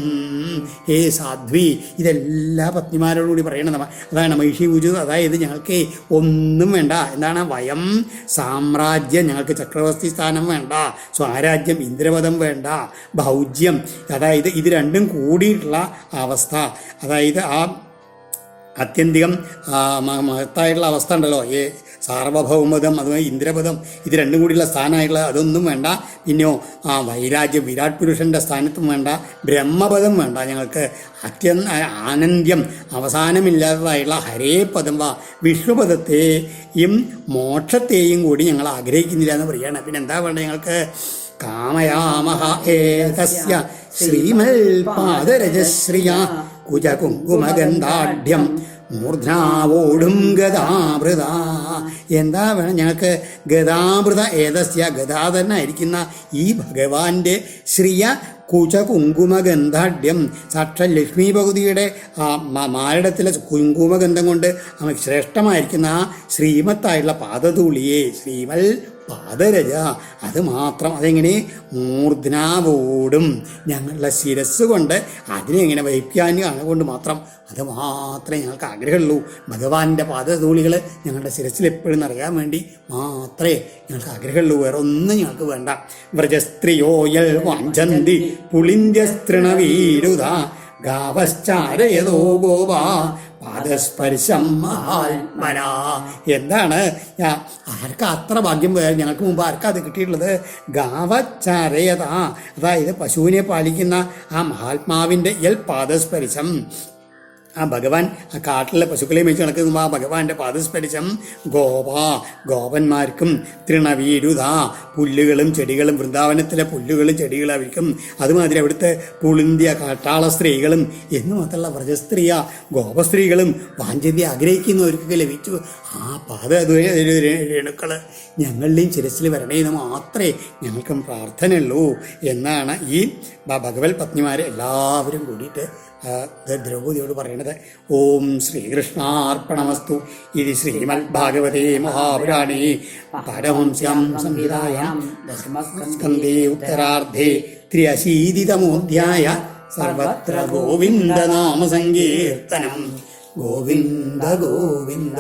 ഹേ സാധ്വി, ഇതെല്ലാ പത്നിമാരോടുകൂടി പറയണം. അതാണ് മഹിഷി ഊജു. അതായത് ഞങ്ങൾക്ക് ഒന്നും വേണ്ട. എന്താണ്? വയം സാമ്രാജ്യം, ഞങ്ങൾക്ക് ചക്രവർത്തി സ്ഥാനം വേണ്ട. സ്വരാജ്യം, ഇന്ദ്രപദം വേണ്ട. ഭൗജ്യം, അതായത് ഇത് രണ്ടും കൂടിയിട്ടുള്ള അവസ്ഥ, അതായത് ആ അത്യന്തികം മഹത്തായിട്ടുള്ള അവസ്ഥ ഉണ്ടല്ലോ, സാർവഭൗമതം, അതുപോലെ ഇന്ദ്രപദം, ഇത് രണ്ടും കൂടിയുള്ള സ്ഥാനമായിട്ടുള്ള അതൊന്നും വേണ്ട. പിന്നെയോ വൈരാജ്യം, വിരാട് പുരുഷൻ്റെ സ്ഥാനത്തും വേണ്ട. ബ്രഹ്മപദം വേണ്ട. ഞങ്ങൾക്ക് ആനന്ദ്യം, അവസാനമില്ലാത്തതായുള്ള ഹരേ പദം വാ, വിഷ്ണുപദത്തെയും മോക്ഷത്തെയും കൂടി ഞങ്ങൾ ആഗ്രഹിക്കുന്നില്ല എന്ന് പറയുകയാണ്. പിന്നെ എന്താ വേണ്ടത്? ഞങ്ങൾക്ക് കാമയാമഹ ഏതസ്യ ശ്രീമൽ പാദരജശ്രിയ കുജകുങ്കുമഗന്ധാഢ്യം മൂർധ്നാവോടും ഗതാമൃത. എന്താ വേണം? ഞങ്ങൾക്ക് ഗതാമൃത ഏതസ്യ, ഗതാധരനായിരിക്കുന്ന ഈ ഭഗവാന്റെ ശ്രിയ കുചകുങ്കുമഗന്ധാഢ്യം, സാക്ഷാൽ ലക്ഷ്മി ഭഗവതിയുടെ മാരടത്തിലെ കുങ്കുമഗന്ധം കൊണ്ട് ശ്രേഷ്ഠമായിരിക്കുന്ന ആ ശ്രീമത്തായിട്ടുള്ള പാദധൂളിയെ, ശ്രീമൽ പാദരജ, അത് മാത്രം. അതെങ്ങനെ? മൂർധ്നാവോടും, ഞങ്ങളുടെ ശിരസ് കൊണ്ട് അതിനെ എങ്ങനെ വഹിക്കാനും കൊണ്ട് മാത്രം, അത് മാത്രമേ ഞങ്ങൾക്ക് ആഗ്രഹമുള്ളൂ. ഭഗവാന്റെ പാദധൂളികൾ ഞങ്ങളുടെ ശിരസിൽ എപ്പോഴും അറിയാൻ വേണ്ടി മാത്രമേ ഞങ്ങൾക്ക് ആഗ്രഹമുള്ളൂ. വേറെ ഒന്നും ഞങ്ങൾക്ക് വേണ്ട. വ്രജസ്ത്രീയോയൽ വാഞ്ചന്തി പുളിന്ത്യസ്തൃണവീരുത ഗാവശ്ചാരയതോ ഗോപാ പാദസ്പർശം മഹാത്മന. എന്താണ്? ആർക്കാ അത്ര ഭാഗ്യം? ഞങ്ങൾക്ക് മുമ്പ് ആർക്കാ അത് കിട്ടിയിട്ടുള്ളത്? ഗാവച്ചാരയത, അതായത് പശുവിനെ പാലിക്കുന്ന ആ മഹാത്മാവിൻ്റെ പാദസ്പർശം. ആ ഭഗവാൻ ആ കാട്ടിലെ പശുക്കളെ മേച്ച് നടക്കുന്ന ആ ഭഗവാന്റെ പാദസ്പർശം ഗോപന്മാർക്കും തൃണവീരുത, പുല്ലുകളും ചെടികളും, വൃന്ദാവനത്തിലെ പുല്ലുകളും ചെടികളും അവർക്കും, അതുമാതിരി അവിടുത്തെ പുളിന്തിയ കാട്ടാള സ്ത്രീകളും എന്ന് മാത്രമല്ല വ്രജസ്ത്രീയ ഗോപസ്ത്രീകളും വാഞ്ചന്തി ആഗ്രഹിക്കുന്നവർക്കൊക്കെ ലഭിച്ചു ആ രേണുക്കൾ ഞങ്ങളുടെയും ശിരസിൽ വരണേന്ന് മാത്രമേ ഞങ്ങൾക്കും പ്രാർത്ഥനയുള്ളൂ എന്നാണ് ഈ ഭഗവത് പത്നിമാരെ എല്ലാവരും കൂടിയിട്ട് ദ്രൗപദിയോട് പറയണത്. ഓം ശ്രീകൃഷ്ണാർപ്പണമസ്തു. ഇത് ശ്രീമദ് ഭാഗവതേ മഹാപുരാണേ പാരമഹംസ്യാം സംഹിതായാം ദശമസ്കന്ധേ ഉത്തരാർദ്ധേ 83-തമോധ്യായ സർവത്ര ഗോവിന്ദനാമ സങ്കീർത്തനം. ഗോവിന്ദ ഗോവിന്ദ.